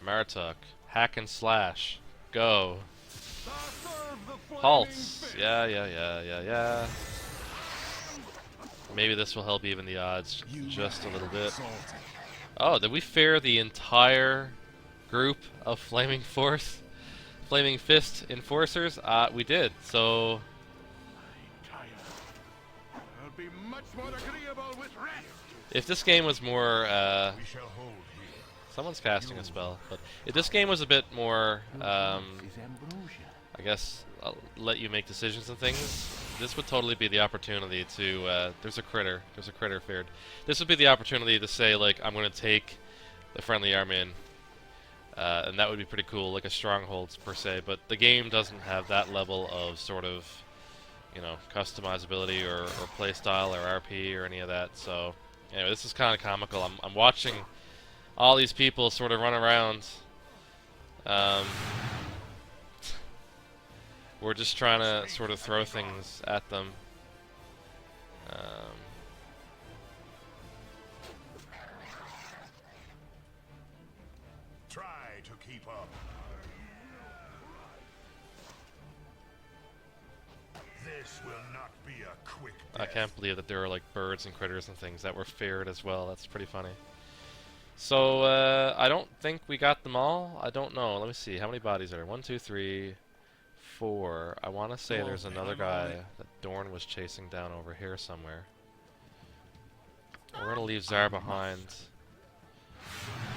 S1: Martuk, Hack and Slash, go. Halts, yeah. Maybe this will help even the odds just a little bit. Oh, did we fare the entire group of Flaming Fist Enforcers? We did, so...
S2: I'll be much more agreeable with rest.
S1: If this game was more,
S2: We shall hold here.
S1: someone's casting a spell, but if this game was a bit more,
S6: is ambrosia.
S1: I guess, I'll let you make decisions and things, this would totally be the opportunity to, there's a critter feared. This would be the opportunity to say, like, I'm going to take the friendly army in, and that would be pretty cool, like a stronghold per se, but the game doesn't have that level of sort of, you know, customizability or playstyle or RP or any of that, so, anyway, this is kind of comical. I'm watching all these people sort of run around. We're just trying to sort of throw things at them.
S2: Try to keep up. This will not be a quick death.
S1: I can't believe that there are like birds and critters and things that were feared as well. That's pretty funny. So, I don't think we got them all. I don't know. Let me see. How many bodies are there? 1, 2, 3, 4. I want to say there's another guy that Dorn was chasing down over here somewhere. We're going to leave Zar behind.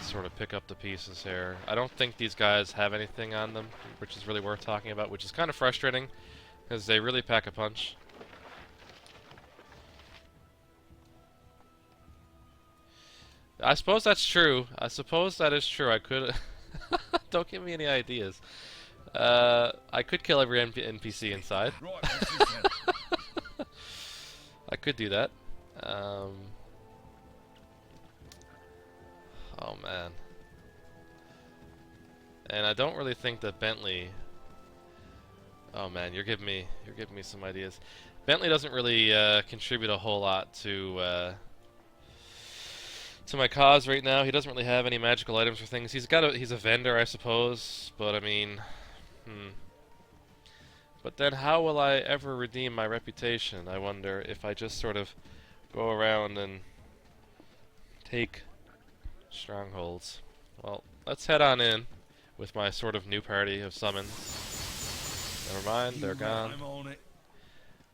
S1: sort of pick up the pieces here. I don't think these guys have anything on them, which is really worth talking about, which is kind of frustrating, because they really pack a punch. I suppose that's true. I suppose that is true. I could... Don't give me any ideas. I could kill every NPC inside.
S6: Right, what's this then?
S1: I could do that. Oh man. And I don't really think that Bentley... Oh man, you're giving me some ideas. Bentley doesn't really contribute a whole lot to my cause right now. He doesn't really have any magical items or things. He's a vendor, I suppose, but I mean, But then how will I ever redeem my reputation? I wonder if I just sort of go around and take strongholds. Well, let's head on in with my sort of new party of summons. Never mind, they're gone.
S6: I'm on it.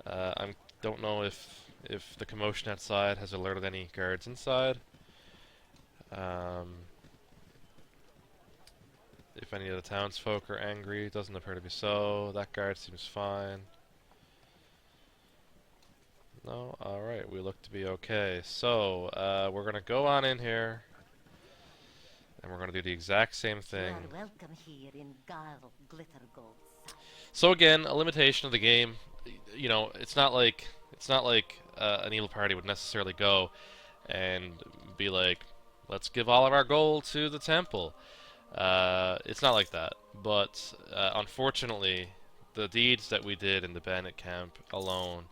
S1: I don't know if the commotion outside has alerted any guards inside. If any of the townsfolk are angry, it doesn't appear to be so. That guard seems fine. No? Alright, we look to be okay. So, we're gonna go on in here, and we're gonna do the exact same thing.
S5: You are welcome here in Glittergold's side.
S1: So again, a limitation of the game. You know, it's not like an evil party would necessarily go and be like, let's give all of our gold to the temple. It's not like that. But unfortunately, the deeds that we did in the bandit camp alone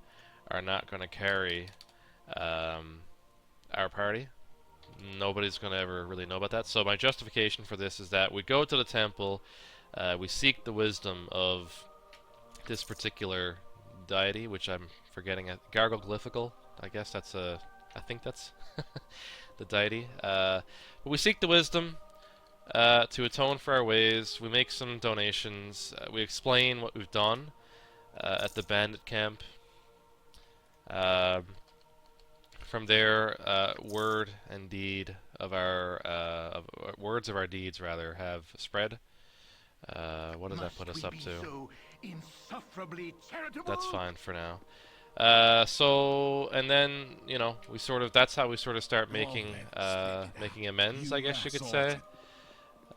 S1: are not going to carry our party. Nobody's going to ever really know about that. So my justification for this is that we go to the temple, we seek the wisdom of this particular deity, which I'm forgetting. Gargoglyphical, I guess that's I think that's the deity. But we seek the wisdom to atone for our ways. We make some donations. We explain what we've done at the bandit camp. From there, word and deed of our words of our deeds rather have spread. What does that put us up to?
S2: So insufferably charitable?
S1: That's fine for now. So, and then, you know, that's how we sort of start making amends, I guess you could say.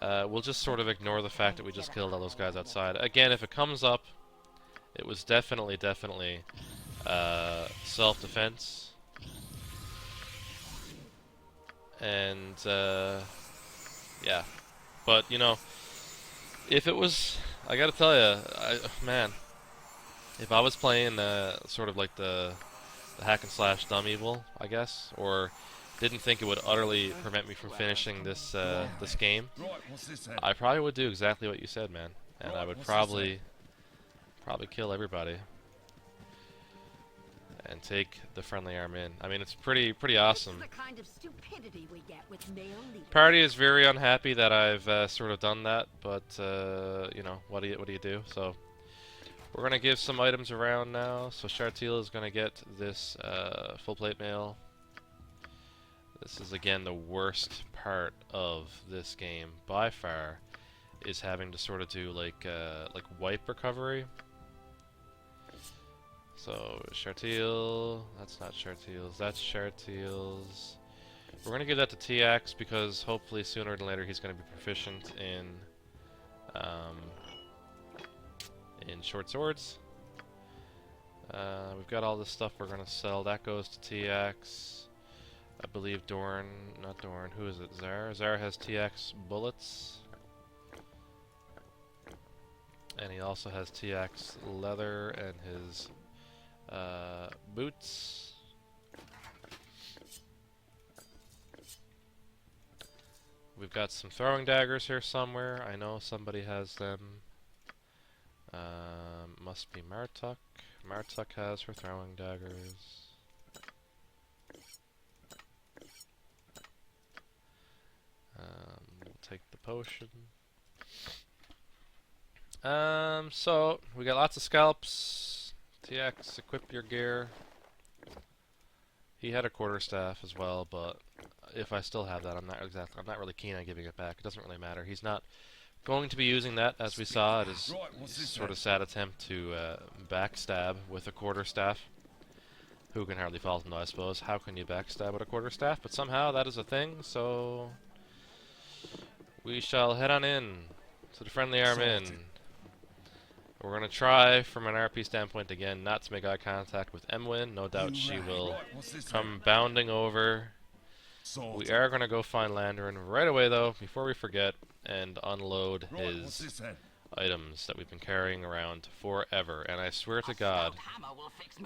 S1: We'll just sort of ignore the fact that we just killed all those guys outside. Again, if it comes up, it was definitely self-defense. And, yeah. But, you know, if it was, I gotta tell you, man, if I was playing sort of like the hack and slash dumb evil, I guess, or didn't think it would utterly prevent me from finishing this this game,
S6: Right, what's this then?
S1: I probably would do exactly what you said, man, and I would probably kill everybody and take the friendly arm in. I mean, it's pretty awesome.
S5: This is the kind of stupidity we get with male leaders.
S1: Party is very unhappy that I've sort of done that, but you know, what do you do? So we're gonna give some items around now. So Chartil is gonna get this full plate mail. This is again the worst part of this game by far, is having to sort of do like wipe recovery. So Chartil, that's not Chartil's, that's Chartil's. We're gonna give that to TX because hopefully sooner than later he's gonna be proficient in short swords. We've got all this stuff we're gonna sell. That goes to TX. I believe Dorn, not Dorn, who is it? Zara? Zara has TX bullets. And he also has TX leather and his boots. We've got some throwing daggers here somewhere. I know somebody has them. Must be Martuk. Martuk has her throwing daggers. We'll take the potion. So we got lots of scalps. TX, equip your gear. He had a quarterstaff as well, but if I still have that, I'm not really keen on giving it back. It doesn't really matter. He's not going to be using that, as we saw. It is sort of sad attempt to backstab with a quarterstaff. Who can hardly fault him, though, I suppose. How can you backstab with a quarterstaff? But somehow that is a thing, so we shall head on in to the friendly arm inn. We're going to try, from an RP standpoint again, not to make eye contact with Emwyn. No doubt she will come bounding over. We are going to go find Landrin right away, though, before we forget, and unload his items that we've been carrying around forever. And I swear to God,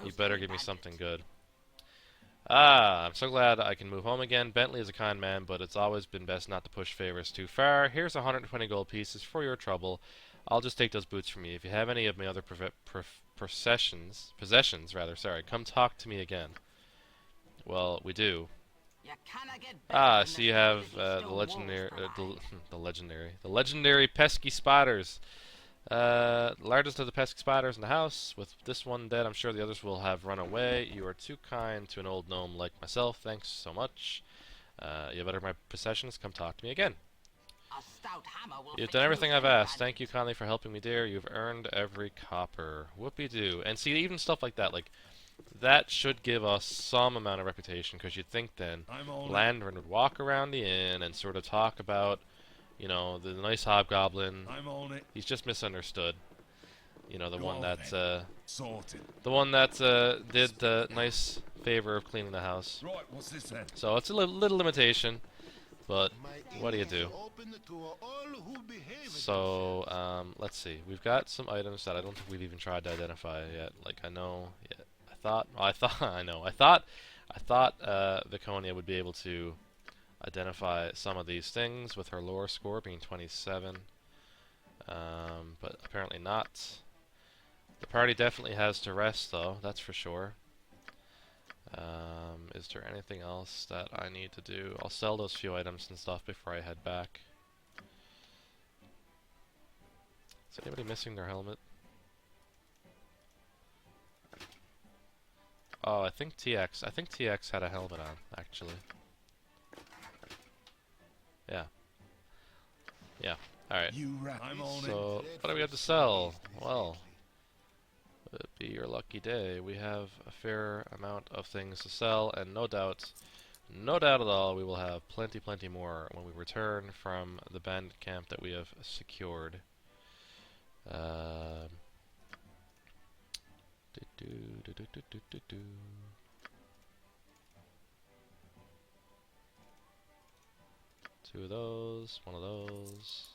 S1: you better give me something good. Ah, I'm so glad I can move home again. Bentley is a kind man, but it's always been best not to push favors too far. Here's 120 gold pieces for your trouble. I'll just take those boots from me. If you have any of my other possessions, come talk to me again. Well, we do. Ah, so you have the legendary pesky spiders. Largest of the pesky spiders in the house. With this one dead, I'm sure the others will have run away. You are too kind to an old gnome like myself. Thanks so much. You have better my possessions. Come talk to me again. You've done everything I've asked. Thank you kindly for helping me, dear. You've earned every copper. Whoopee-doo. And see, even stuff like that, like, that should give us some amount of reputation, because you'd think then Landrin would walk around the inn and sort of talk about, you know, the nice hobgoblin. He's just misunderstood. You know, the one that did the nice favor of cleaning the house. So it's a little limitation, but what do you do? So let's see. We've got some items that I don't think we've even tried to identify yet. Like I thought Viconia would be able to identify some of these things with her lore score being 27, but apparently not. The party definitely has to rest, though, that's for sure. Is there anything else that I need to do? I'll sell those few items and stuff before I head back. Is anybody missing their helmet? Oh, I think TX had a helmet on, actually. Yeah. Yeah. Alright. So, what do we have to sell? Well, it'd be your lucky day. We have a fair amount of things to sell, and no doubt at all, we will have plenty more when we return from the bandit camp that we have secured. Two of those, one of those.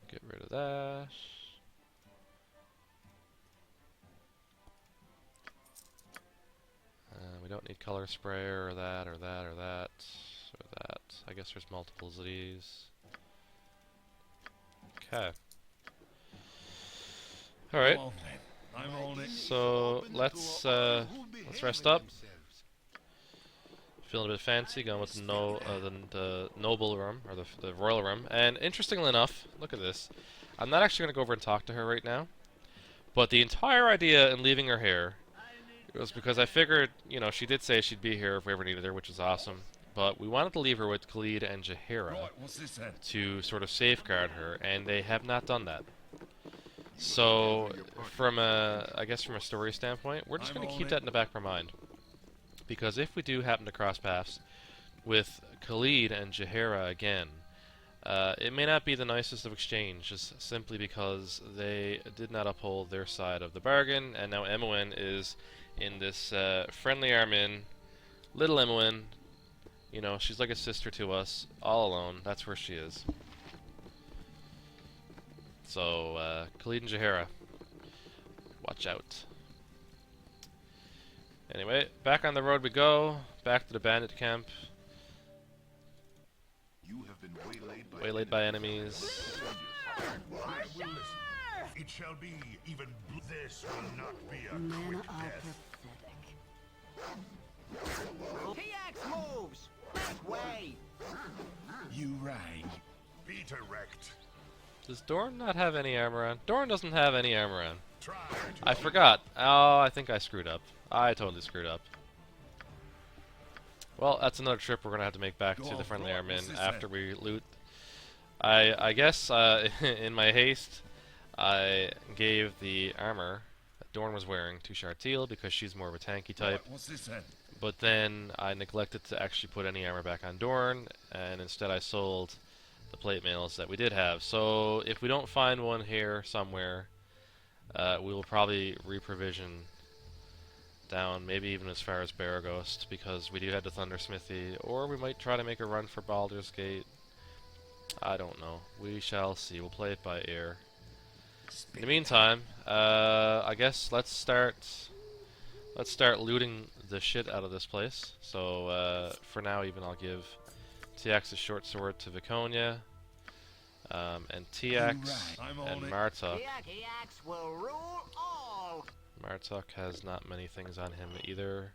S1: Get rid of that. We don't need color sprayer or that or that or that or that. I guess there's multiples of these. Okay. Alright. So let's rest up. Feeling a bit fancy, going with the noble room, or the royal room. And interestingly enough, look at this. I'm not actually going to go over and talk to her right now. But the entire idea in leaving her here was because I figured, you know, she did say she'd be here if we ever needed her, which is awesome. But we wanted to leave her with Khalid and Jaheira to sort of safeguard her, and they have not done that. So, I guess from a story standpoint, we're just going to keep that in the back of our mind. Because if we do happen to cross paths with Khalid and Jaheira again, it may not be the nicest of exchanges, simply because they did not uphold their side of the bargain, and now Emwyn is in this friendly arm inn. Little Emwyn, you know, she's like a sister to us, all alone. That's where she is. So, Khalid and Jaheira, watch out. Anyway, back on the road we go, back to the bandit camp.
S2: You have been
S1: waylaid by enemies.
S2: It shall be even. This will not be a
S5: Men
S2: quick
S5: are
S2: death.
S5: pathetic.
S4: PX moves! That way!
S6: You right.
S2: Be direct.
S1: Does Dorn not have any armor on? Dorn doesn't have any armor on.
S2: Try
S1: I forgot. Oh, I think I screwed up. I totally screwed up. Well, that's another trip we're gonna have to make back to the friendly arm inn after we loot. I guess in my haste, I gave the armor that Dorn was wearing to Chartil because she's more of a tanky type.
S2: What's this then?
S1: But then I neglected to actually put any armor back on Dorn, and instead I sold the plate mails that we did have. So if we don't find one here somewhere, we will probably reprovision down, maybe even as far as Baraghost, because we do have the Thundersmithy, or we might try to make a run for Baldur's Gate. I don't know. We shall see. We'll play it by ear. In the meantime, I guess let's start looting the shit out of this place. So for now, even I'll give TX's short sword to Viconia, and TX and Martuk.
S4: TX will rule all.
S1: Martuk has not many things on him either,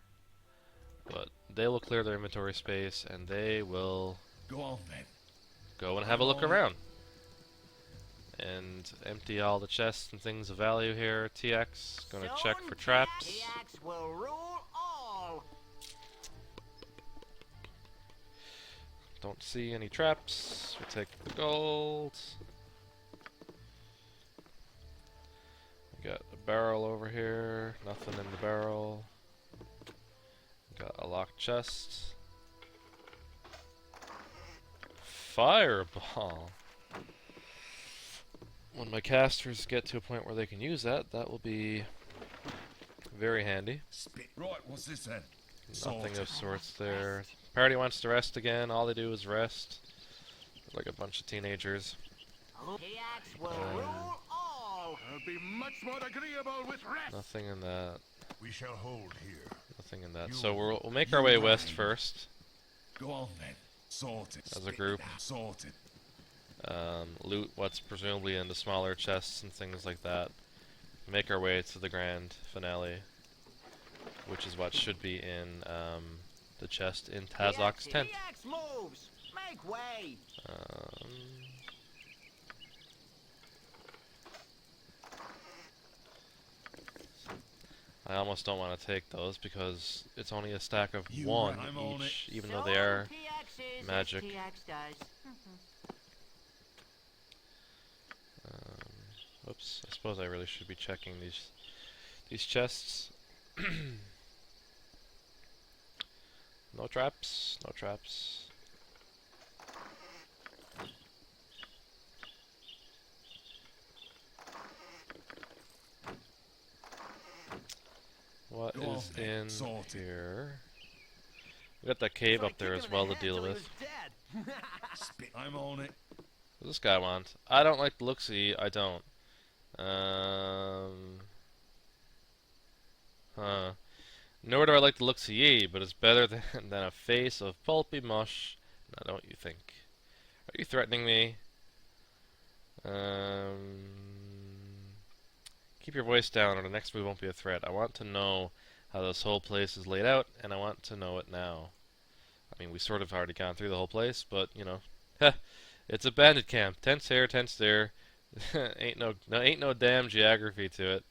S1: but they will clear their inventory space and they will
S2: Go on then.
S1: go and have a look around and empty all the chests and things of value here. TX gonna check for traps.
S4: TX will rule all.
S1: Don't see any traps. We'll take the gold. We got a barrel over here. Nothing in the barrel. Got a locked chest. Fireball. When my casters get to a point where they can use that, that will be very handy.
S2: Right, what's this then?
S1: Nothing of sorts there. Party wants to rest again. All they do is rest. Like a bunch of teenagers.
S4: TX will rule all.
S2: I'll be much more agreeable with rest.
S1: Nothing in that.
S2: We shall hold here.
S1: Nothing in that. So we'll make our way west first.
S2: Go on then. Sorted.
S1: As a group.
S2: Sorted.
S1: Loot what's presumably in the smaller chests and things like that. Make our way to the grand finale, which is what should be in the chest in Tazok's tent.
S4: TX moves. Make way.
S1: I almost don't want to take those because it's only a stack of
S2: You
S1: one
S2: right, I'm on
S1: each,
S2: it.
S1: even though they are
S4: TX is
S1: magic.
S4: as TX does.
S1: Oops, I suppose I really should be checking these chests. No traps, no traps. What
S2: Go
S1: is
S2: on then,
S1: in
S2: sorted.
S1: here? We got that cave up there as well to deal with.
S2: I'm on it.
S1: What does this guy want? I don't like the look-see. I don't. Nor do I like the look-see, but it's better than a face of pulpy mush. Now, don't you think? Are you threatening me? Keep your voice down, or the next move won't be a threat. I want to know how this whole place is laid out, and I want to know it now. I mean, we sort of already gone through the whole place, but you know, it's a bandit camp. Tents here, tents there. ain't no damn geography to it.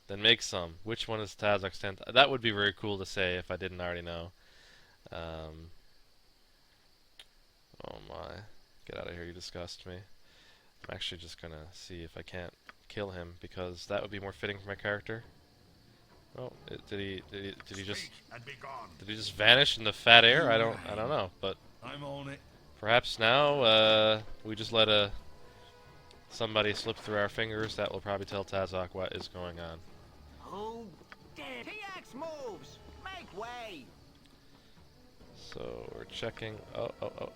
S1: Then make some. Which one is Tazok's tent? That would be very cool to say if I didn't already know. Oh my. Get out of here, you disgust me. I'm actually just gonna see if I can't kill him, because that would be more fitting for my character. Oh, did he just vanish in the fat air? I don't know, but
S2: I'm on it.
S1: perhaps now we just let somebody slip through our fingers. That will probably tell Tazok what is going on.
S4: Who did? TX moves. Make way.
S1: So we're checking. Oh, no,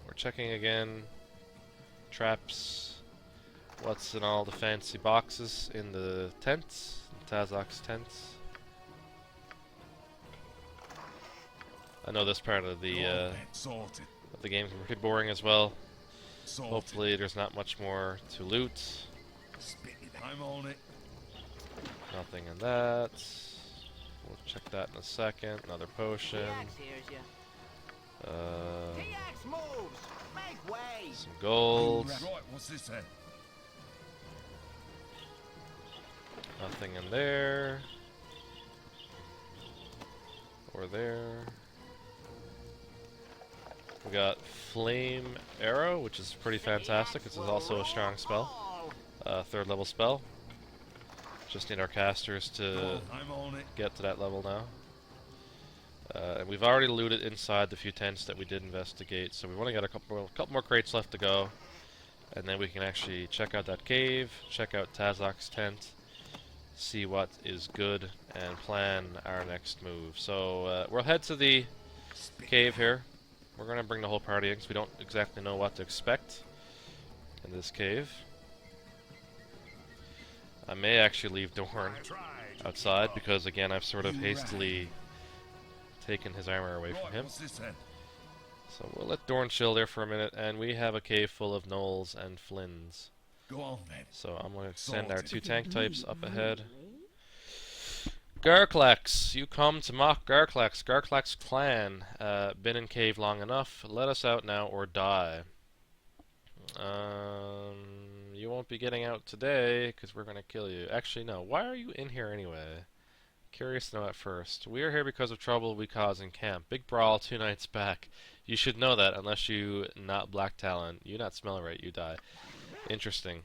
S1: we're checking again. Traps. What's in all the fancy boxes in the tents? Tazok's tents. I know this part of the game is pretty boring as well. Hopefully there's not much more to loot.
S2: I'm on it.
S1: Nothing in that. We'll check that in a second. Another potion.
S4: TX hears ya. T-Ax moves! Make way!
S1: Some gold.
S6: Right, what's this then?
S1: Nothing in there. Or there. We got Flame Arrow, which is pretty fantastic. This is also a strong spell. 3rd level spell. Just need our casters to
S6: I'm on it.
S1: get to that level now. And we've already looted inside the few tents that we did investigate, so we've only got a couple more crates left to go. And then we can actually check out that cave, check out Tazok's tent, see what is good, and plan our next move. So we'll head to the cave here. We're going to bring the whole party in because we don't exactly know what to expect in this cave. I may actually leave Dorn outside because, again, I've sort of hastily taken his armor away from him.
S6: What's this then?
S1: So we'll let Dorn chill there for a minute, and we have a cave full of gnolls and flins.
S6: Go on then.
S1: So I'm going to send our
S6: Sorted.
S1: 2 tank types up ahead. Garklax, you come to mock Garklax. Garklax clan, been in cave long enough. Let us out now or die. You won't be getting out today because we're going to kill you. Actually, no. Why are you in here anyway? Curious to know at first. We are here because of trouble we caused in camp. Big brawl 2 nights back. You should know that unless you not Black Talon. You not smell right, you die. Interesting.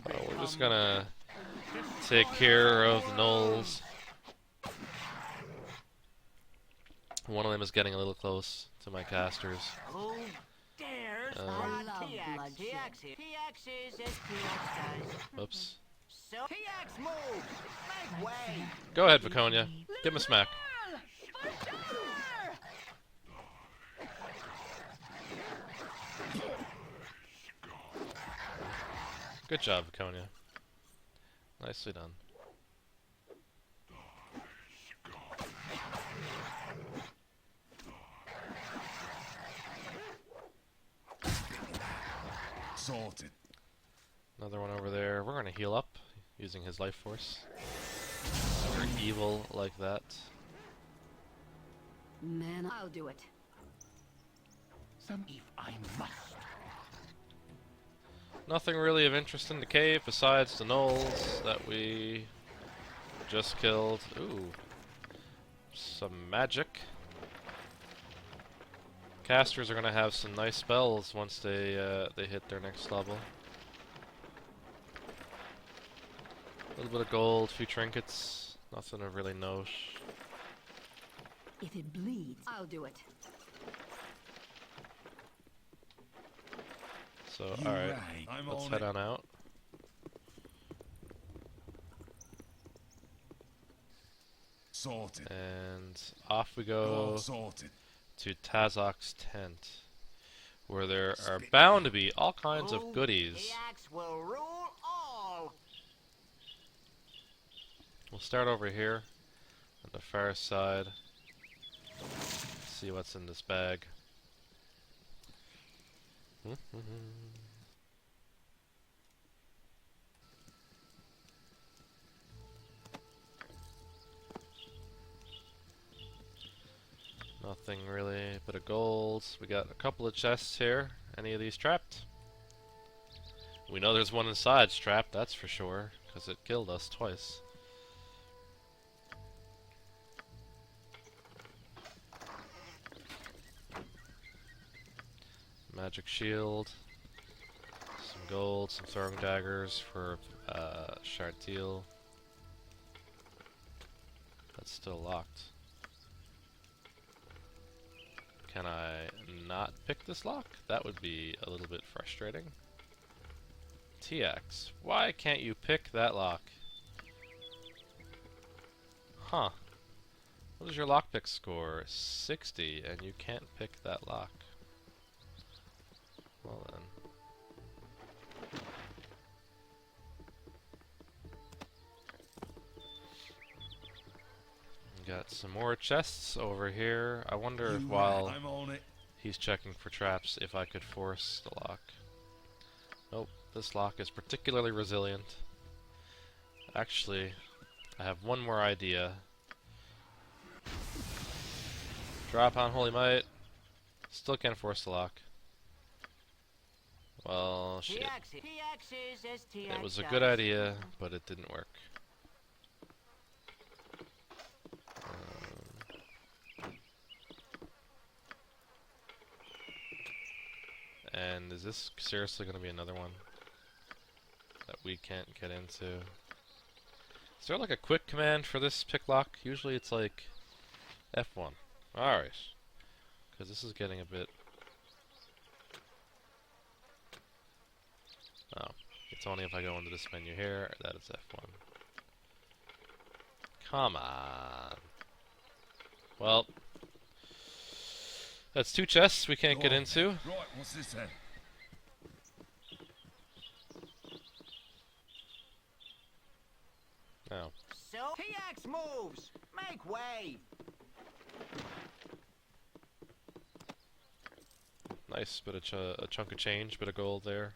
S1: So we're just gonna take care of the gnolls. One of them is getting a little close to my casters.
S4: Who dares
S5: love
S4: T-Ax? T-Ax is as T-Ax does.
S1: Oops.
S4: So T-Ax moves! Make way!
S1: Go ahead, Viconia. Give him a smack. Good job, Viconia. Nicely done.
S6: Sorted.
S1: Another one over there. We're going to heal up using his life force. We're evil like that.
S5: Man, I'll do it.
S6: Some if I must.
S1: Nothing really of interest in the cave besides the gnolls that we just killed. Ooh. Some magic. Casters are going to have some nice spells once they hit their next level. A little bit of gold, a few trinkets, nothing of really note.
S5: If it bleeds, I'll do it.
S1: So,
S6: You
S1: alright,
S6: right. I'm
S1: let's
S6: on
S1: head
S6: it.
S1: on out.
S6: Sorted.
S1: And off we
S6: Go
S1: go
S6: on, sorted.
S1: to Tazok's tent, where there are bound to be all kinds of
S4: Who
S1: goodies.
S4: T-Ax will rule all!
S1: We'll start over here on the far side. See what's in this bag. Nothing really, bit of gold. We got a couple of chests here. Any of these trapped? We know there's one inside trapped, that's for sure, because it killed us twice. Magic shield, some gold, some throwing daggers for Chartil. That's still locked. Can I not pick this lock? That would be a little bit frustrating. TX, why can't you pick that lock? Huh. What is your lockpick score? 60, and you can't pick that lock. Well then. Got some more chests over here. I wonder if while
S6: I'm on it.
S1: he's checking for traps, if I could force the lock. Nope, this lock is particularly resilient. Actually, I have one more idea. Drop on Holy Might. Still can't force the lock. Well, shit. It was a good idea, but it didn't work. And is this seriously going to be another one that we can't get into? Is there like a quick command for this pick lock? Usually it's like F1. Alright. Because this is getting a bit... Oh. It's only if I go into this menu here that it's F1. Come on. Well... That's 2 chests we can't get into.
S2: Right, what's this then?
S1: Oh.
S4: So, TX moves! Make way!
S1: Nice bit of a chunk of change, bit of gold there.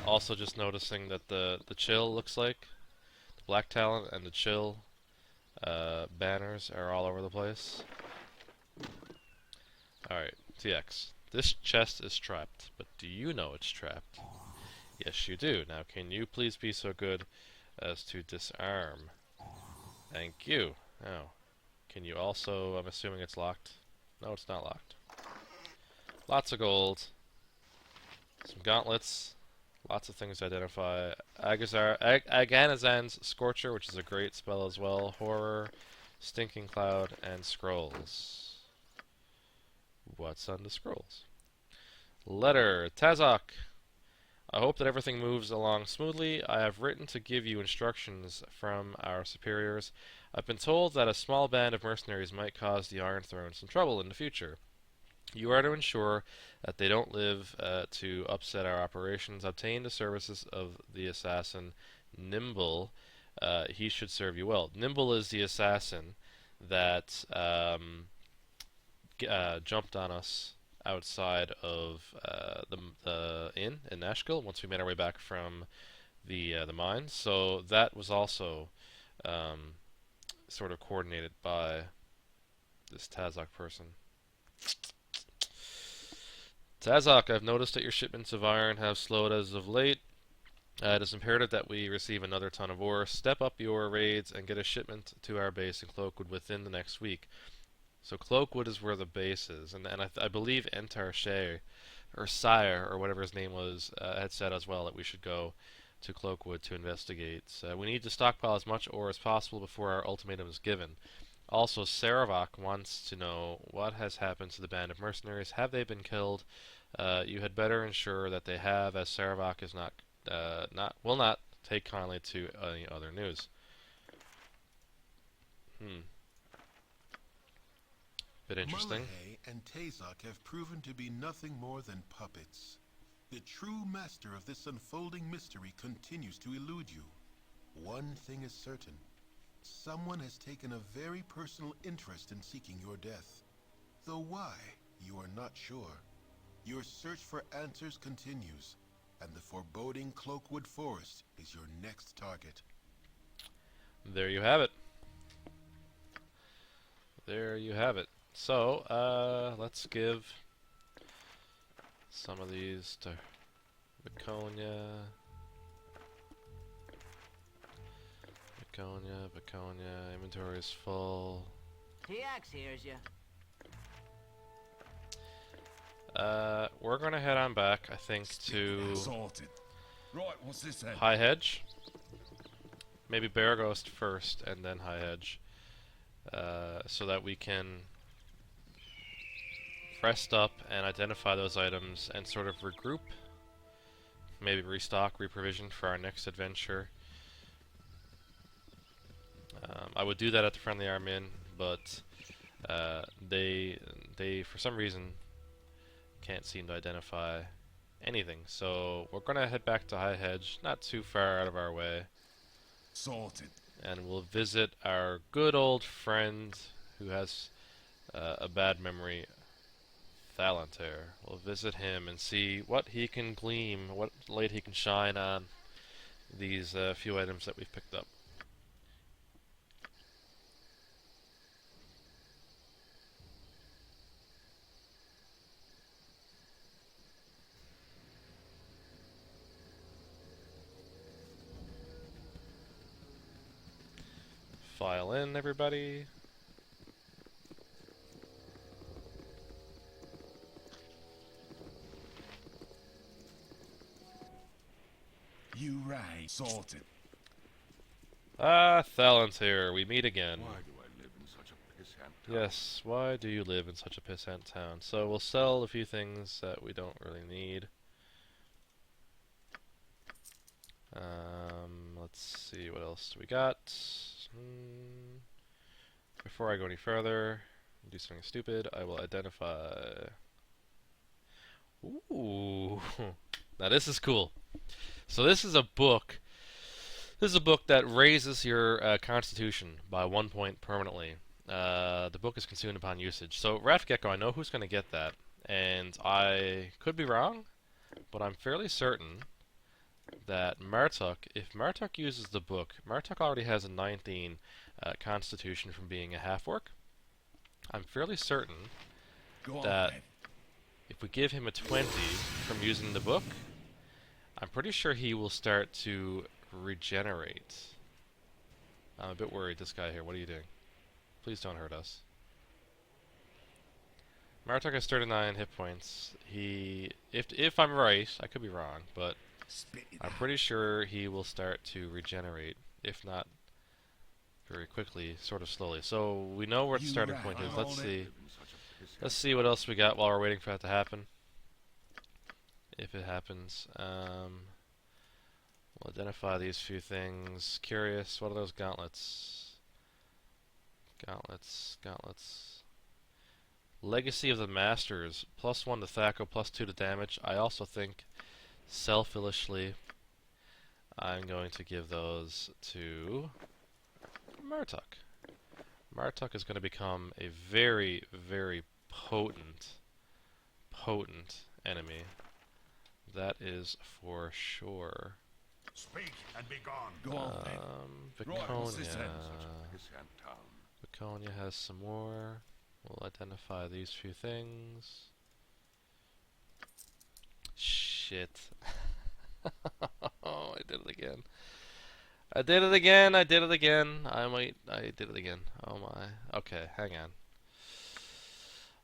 S1: Also just noticing that the chill looks like the black talent and the chill banners are all over the place. Alright, TX. This chest is trapped, but do you know it's trapped? Yes, you do. Now, can you please be so good as to disarm? Thank you. Now, can you also... I'm assuming it's locked. No, it's not locked. Lots of gold. Some gauntlets. Lots of things to identify. Aganazan's Scorcher, which is a great spell as well. Horror, Stinking Cloud, and Scrolls. What's on the scrolls? Letter. Tazok. I hope that everything moves along smoothly. I have written to give you instructions from our superiors. I've been told that a small band of mercenaries might cause the Iron Throne some trouble in the future. You are to ensure that they don't live to upset our operations. Obtain the services of the assassin Nimble. He should serve you well. Nimble is the assassin that jumped on us outside of the inn in Nashville once we made our way back from the mines. So that was also sort of coordinated by this Tazok person. Tazok, I've noticed that your shipments of iron have slowed as of late. It is imperative that we receive another ton of ore. Step up your raids and get a shipment to our base in Cloakwood within the next week. So Cloakwood is where the base is, and I believe Entar Shay, or Sire, or whatever his name was, had said as well that we should go to Cloakwood to investigate. We need to stockpile as much ore as possible before our ultimatum is given. Also, Saravak wants to know what has happened to the band of mercenaries. Have they been killed? You had better ensure that they have, as Saravak is will not take kindly to any other news. Bit interesting.
S6: Malahay and Tazok have proven to be nothing more than puppets. The true master of this unfolding mystery continues to elude you. One thing is certain. Someone has taken a very personal interest in seeking your death. Though why, you are not sure. Your search for answers continues, and the foreboding Cloakwood Forest is your next target.
S1: There you have it. There you have it. So, let's give some of these to Baconia. Baconia. Inventory is full.
S4: TX hears you.
S1: We're gonna head on back, I think, to
S2: Sorted. Right, what's this then?
S1: High Hedge. Maybe Bear Ghost first, and then High Hedge. So that we can rest up and identify those items and sort of regroup. Maybe restock, reprovision for our next adventure. I would do that at the Friendly Arm Inn, but they for some reason can't seem to identify anything. So we're gonna head back to High Hedge, not too far out of our way.
S2: Sorted.
S1: And we'll visit our good old friend who has a bad memory, Thalanter. We'll visit him and see what he can glean, what light he can shine on these few items that we've picked up. File in, everybody.
S2: You right. Sorted.
S1: Ah, Thalen's here. We meet again.
S7: Why do I live in such a pissant town?
S1: Yes, why do you live in such a pissant town? So we'll sell a few things that we don't really need. Let's see, what else do we got? Before I go any further, do something stupid, I will identify... Ooh! Now this is cool. So this is a book. This is a book that raises your constitution by 1 point permanently. The book is consumed upon usage. So Rat Gecko, I know who's going to get that, and I could be wrong, but I'm fairly certain that Martuk, if Martuk uses the book, Martuk already has a 19 constitution from being a half-orc. I'm fairly certain that if we give him a 20 from using the book, I'm pretty sure he will start to regenerate. I'm a bit worried, this guy here. What are you doing? Please don't hurt us. Martuk has 39 hit points. If I'm right, I could be wrong, but I'm pretty sure he will start to regenerate, if not very quickly, sort of slowly. So we know where the starting point is. Let's see. Let's see what else we got while we're waiting for that to happen. If it happens. We'll identify these few things. Curious, what are those gauntlets? Gauntlets. Legacy of the Masters. +1 to Thaco, +2 to damage. I also think, selfishly, I'm going to give those to Martuk. Martuk is going to become a very, very potent enemy. That is for sure.
S2: Speak and be gone. Go on, then.
S1: Viconia has some more. We'll identify these few things. Shit. Oh, I did it again. I did it again. I did it again. Oh my. Okay, hang on.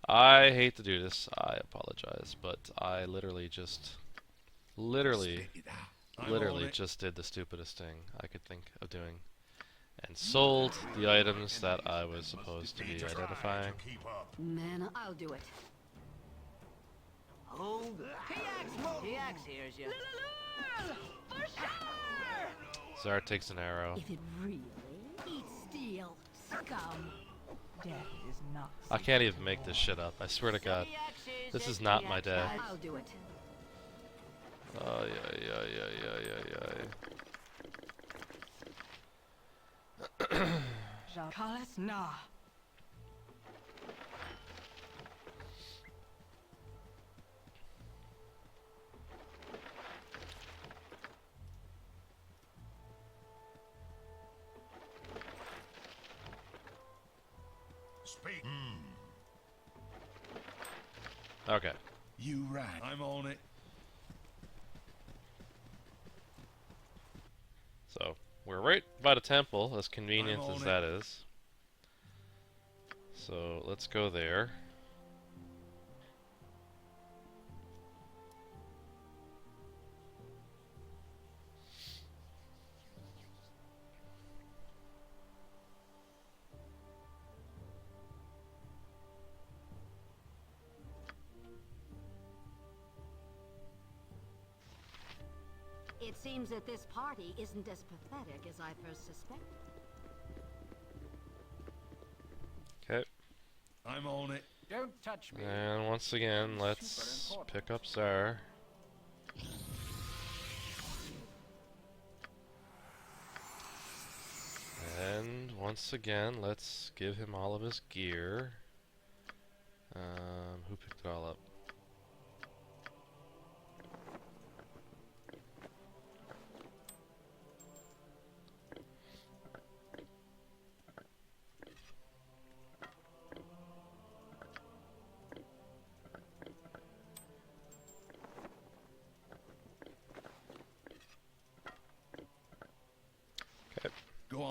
S1: I hate to do this. I apologize, but I literally just did the stupidest thing I could think of doing, and sold the items that I was supposed to be identifying.
S5: Man, I'll do it.
S4: Hold up. TX hears you.
S1: Zar takes an arrow.
S5: If it really eats steel, scum.
S3: Death is not.
S1: I can't even make this shit up. I swear to God, this is not my dad.
S5: I'll do it.
S1: Oh yeah.
S3: Jalkalis na.
S2: Speak.
S1: Okay.
S2: You right. I'm on it.
S1: So we're right by the temple, as convenient as that is. So let's go there.
S5: It seems that this party isn't as pathetic as I first suspected.
S1: Okay.
S2: I'm on it.
S4: Don't touch me.
S1: And once again, let's pick up Zar. And once again, let's give him all of his gear. Who picked it all up?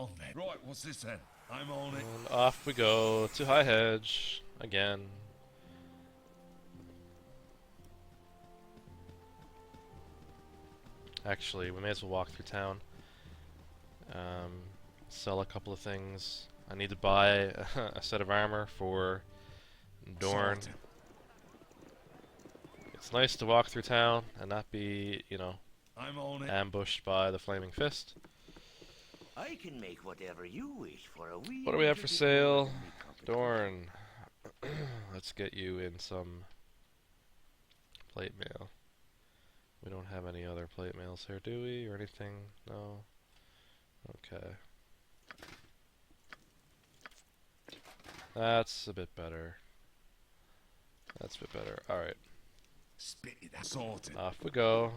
S2: on then. Right, what's this then? I'm on it.
S1: And off we go to High Hedge again. Actually, we may as well walk through town. Sell a couple of things. I need to buy a set of armor for Dorn.
S2: Sorted.
S1: It's nice to walk through town and not be, you know,
S2: I'm on it.
S1: ambushed by the Flaming Fist.
S8: I can make whatever you wish for a wee.
S1: What do we have for sale?
S8: little bit
S1: Dorn. Let's get you in some plate mail. We don't have any other plate mails here, do we? Or anything? No? Okay. That's a bit better. That's a bit better. Alright.
S2: Spit it out. Sorted.
S1: Off we go.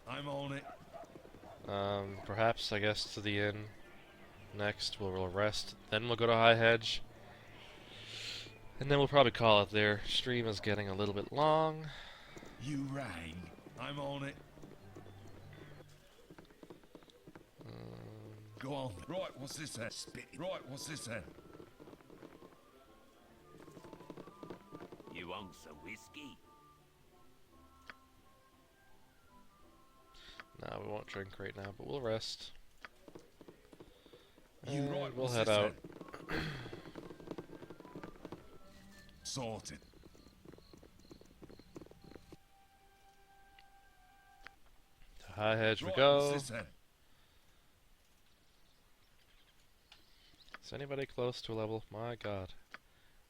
S2: I'm on it.
S1: Perhaps, I guess, to the inn. Next, we'll rest. Then we'll go to High Hedge. And then we'll probably call it there. Stream is getting a little bit long.
S2: You rang. I'm on it. Go on then. Right, what's this then? Spit it. Right, what's this then?
S8: You want some whiskey?
S1: No, we won't drink right now, but we'll rest.
S2: You
S1: And
S2: right,
S1: we'll
S2: what's
S1: head
S2: this
S1: out.
S2: then? Sorted.
S1: To High Hedge we
S2: Right,
S1: go.
S2: what's this then?
S1: Is anybody close to a level? My god.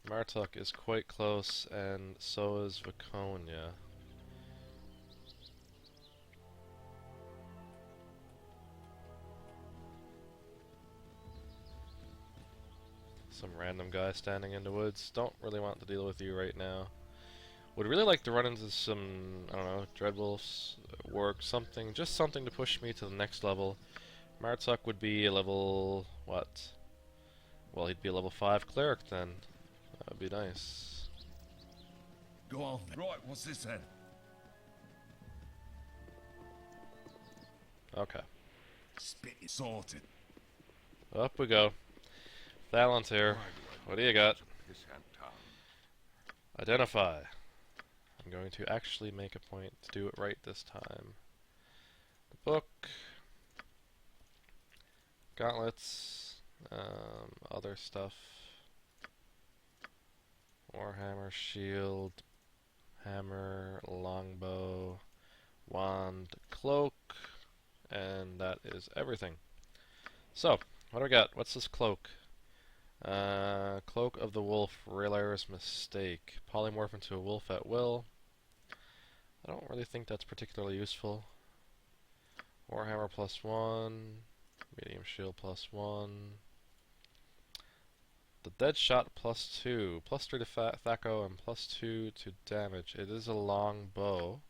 S1: Martuk is quite close, and so is Viconia. Some random guy standing in the woods. Don't really want to deal with you right now. Would really like to run into some, I don't know, Dreadwolves, work, something, just something to push me to the next level. Martuk would be a level, what? Well, he'd be a level 5 cleric then. That would be nice.
S2: Go on then. Right, what's this then?
S1: Okay.
S2: Spit it. Sorted.
S1: Up we go. Thalantir, what do you got?
S7: Pissant town.
S1: Identify. I'm going to actually make a point to do it right this time. The book. Gauntlets. Other stuff. Warhammer, shield, hammer, longbow, wand, cloak, and that is everything. So, what do we got? What's this cloak? Cloak of the Wolf, Raylar's Mistake. Polymorph into a wolf at will. I don't really think that's particularly useful. Warhammer +1, medium shield +1. The dead shot +2, +3 to Thaco and +2 to damage. It is a long bow,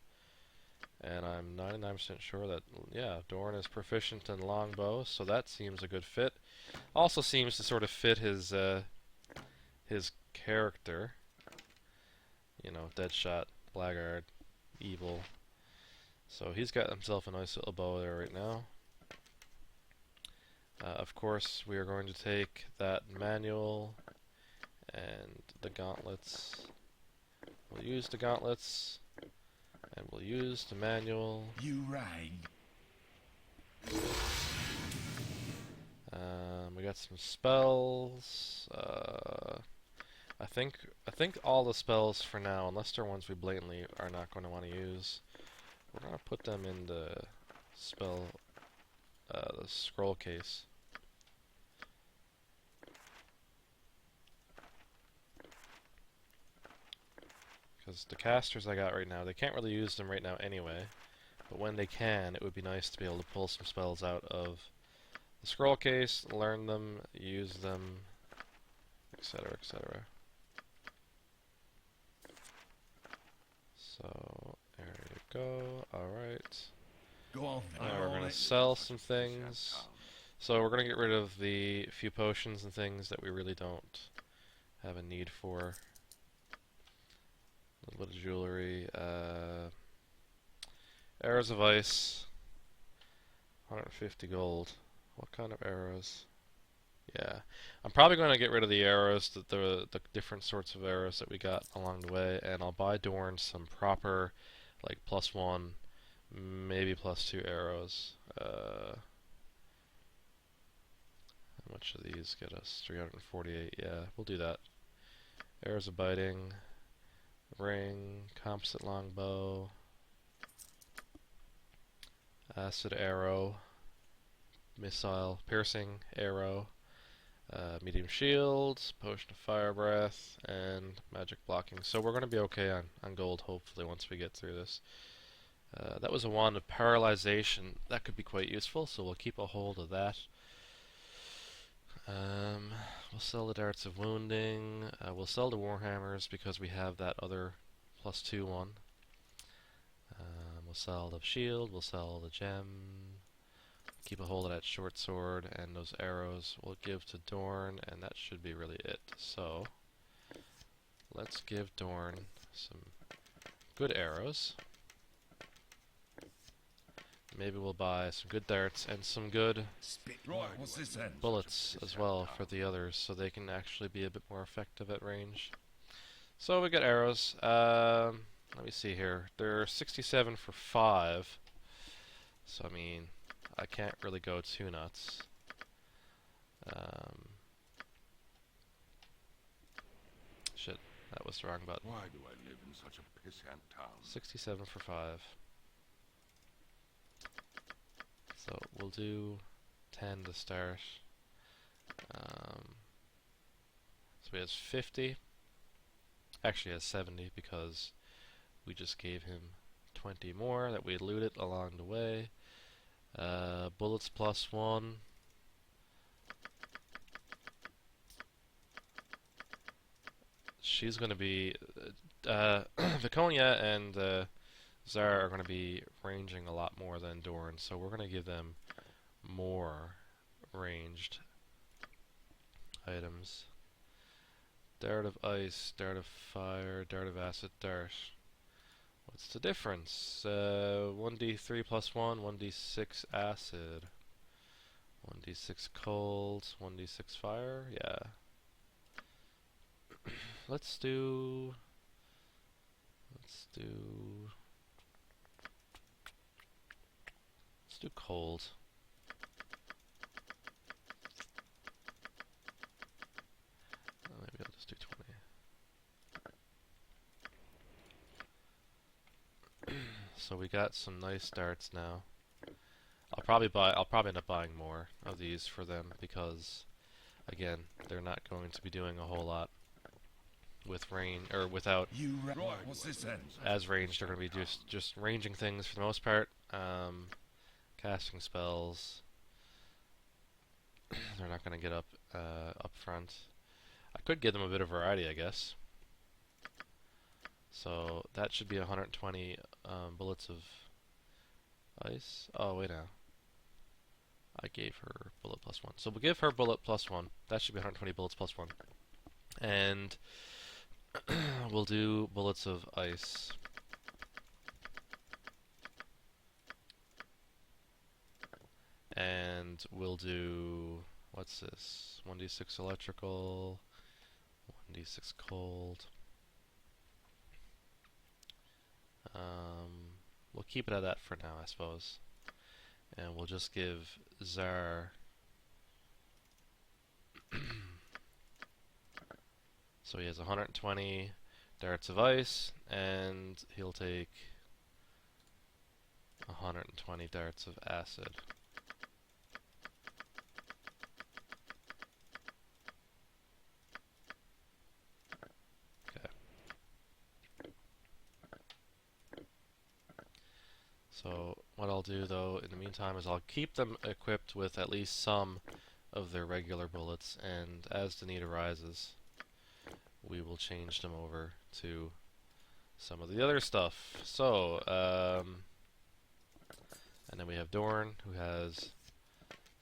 S1: and I'm 99% sure that, yeah, Dorn is proficient in long bows, so that seems a good fit. Also seems to sort of fit his character. You know, dead shot, blackguard, evil. So he's got himself a nice little bow there right now. Of course, we are going to take that manual and the gauntlets. We'll use the gauntlets, and we'll use the manual.
S2: You rang.
S1: We got some spells. I think all the spells for now, unless they're ones we blatantly are not going to want to use, we're going to put them in the spell, the scroll case. Because the casters I got right now, they can't really use them right now anyway. But when they can, it would be nice to be able to pull some spells out of the scroll case, learn them, use them, etc., etc. So, there you go. Alright.
S2: Go on then.
S1: Now we're going to sell some things. So we're going to get rid of the few potions and things that we really don't have a need for. A little bit of jewelry. Arrows of ice. 150 gold. What kind of arrows? Yeah, I'm probably going to get rid of the arrows, the different sorts of arrows that we got along the way, and I'll buy Dorn some proper, like +1, maybe +2 arrows. How much of these get us? 348. Yeah, we'll do that. Arrows of biting, ring, composite longbow, acid arrow, missile, piercing arrow. Medium shield, potion of fire breath, and magic blocking. So we're going to be okay on gold, hopefully, once we get through this. That was a wand of paralyzation. That could be quite useful, so we'll keep a hold of that. We'll sell the darts of wounding. We'll sell the warhammers because we have that other +2 one. We'll sell the shield. We'll sell the gem. Keep a hold of that short sword, and those arrows we'll give to Dorn, and that should be really it. So, let's give Dorn some good arrows. Maybe we'll buy some good darts and some good bullets as well for the others, so they can actually be a bit more effective at range. So we got arrows. Let me see here. They're 67 for 5. So, I mean, I can't really go too nuts. Shit, that was the wrong button.
S7: Why do I live in such a pissant town?
S1: 67 for 5. So we'll do 10 to start. So he has 50. Actually, he has 70 because we just gave him 20 more that we looted along the way. Bullets +1. She's going to be... Viconia and Zara are going to be ranging a lot more than Dorn, so we're going to give them more ranged items. Dart of ice, dart of fire, dart of acid, dart. What's the difference? 1d3 +1, 1d6 acid, 1d6 cold, 1d6 fire. Yeah. Let's do cold. Maybe I'll just do 20. So we got some nice darts now. I'll probably end up buying more of these for them because, again, they're not going to be doing a whole lot with range or without as ranged. They're going to be just ranging things for the most part. Casting spells. They're not going to get up front. I could give them a bit of variety, I guess. So that should be 120 bullets of ice. Oh wait now. I gave her bullet +1. So we'll give her bullet +1. That should be 120 bullets +1. And we'll do bullets of ice. And we'll do, what's this? 1d6 electrical, 1d6 cold. We'll keep it at that for now, I suppose. And we'll just give Zar so he has 120 darts of ice, and he'll take 120 darts of acid. So what I'll do though in the meantime is I'll keep them equipped with at least some of their regular bullets, and as the need arises we will change them over to some of the other stuff. So and then we have Dorn, who has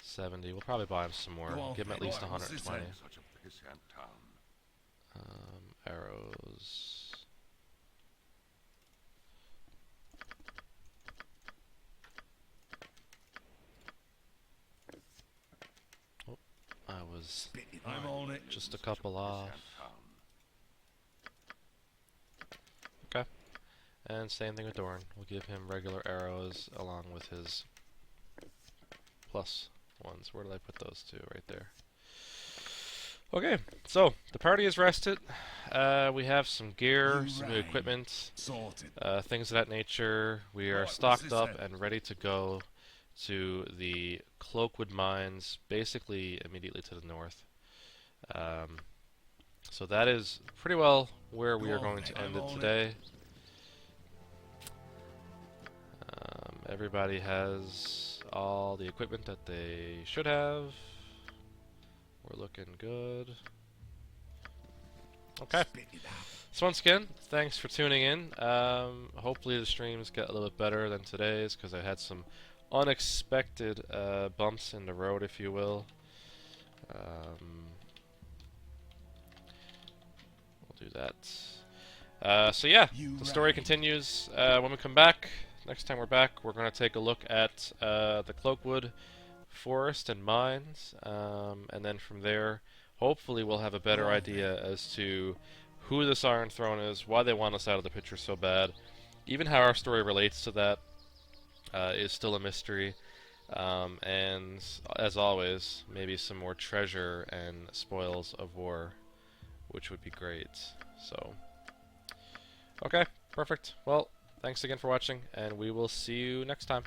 S1: 70. We'll probably buy him some more. Give him at least 120.
S7: Such a pissant town.
S1: Arrows. I arrows.
S2: I'm on it.
S1: Just a couple off. Okay. And same thing with Dorn. We'll give him regular arrows along with his plus ones. Where did I put those two? Right there. Okay, so the party is rested. We have some gear, some new equipment,
S2: Sorted.
S1: things of that nature. We are
S2: Right,
S1: stocked
S2: what's
S1: up
S2: this
S1: and ready to go to the Cloakwood Mines, basically immediately to the north. So that is pretty well where we are going to end it today. Everybody has all the equipment that they should have. We're looking good. Okay. So once again, thanks for tuning in. Hopefully the streams get a little bit better than today's, because I had some unexpected bumps in the road, if you will. We'll do that. So yeah, the story continues when we come back. Next time we're back, we're going to take a look at the Cloakwood Forest and Mines, and then from there, hopefully we'll have a better idea as to who this Iron Throne is, why they want us out of the picture so bad. Even how our story relates to that is still a mystery. And as always, maybe some more treasure and spoils of war, which would be great. So, okay, perfect. Well, thanks again for watching, and we will see you next time.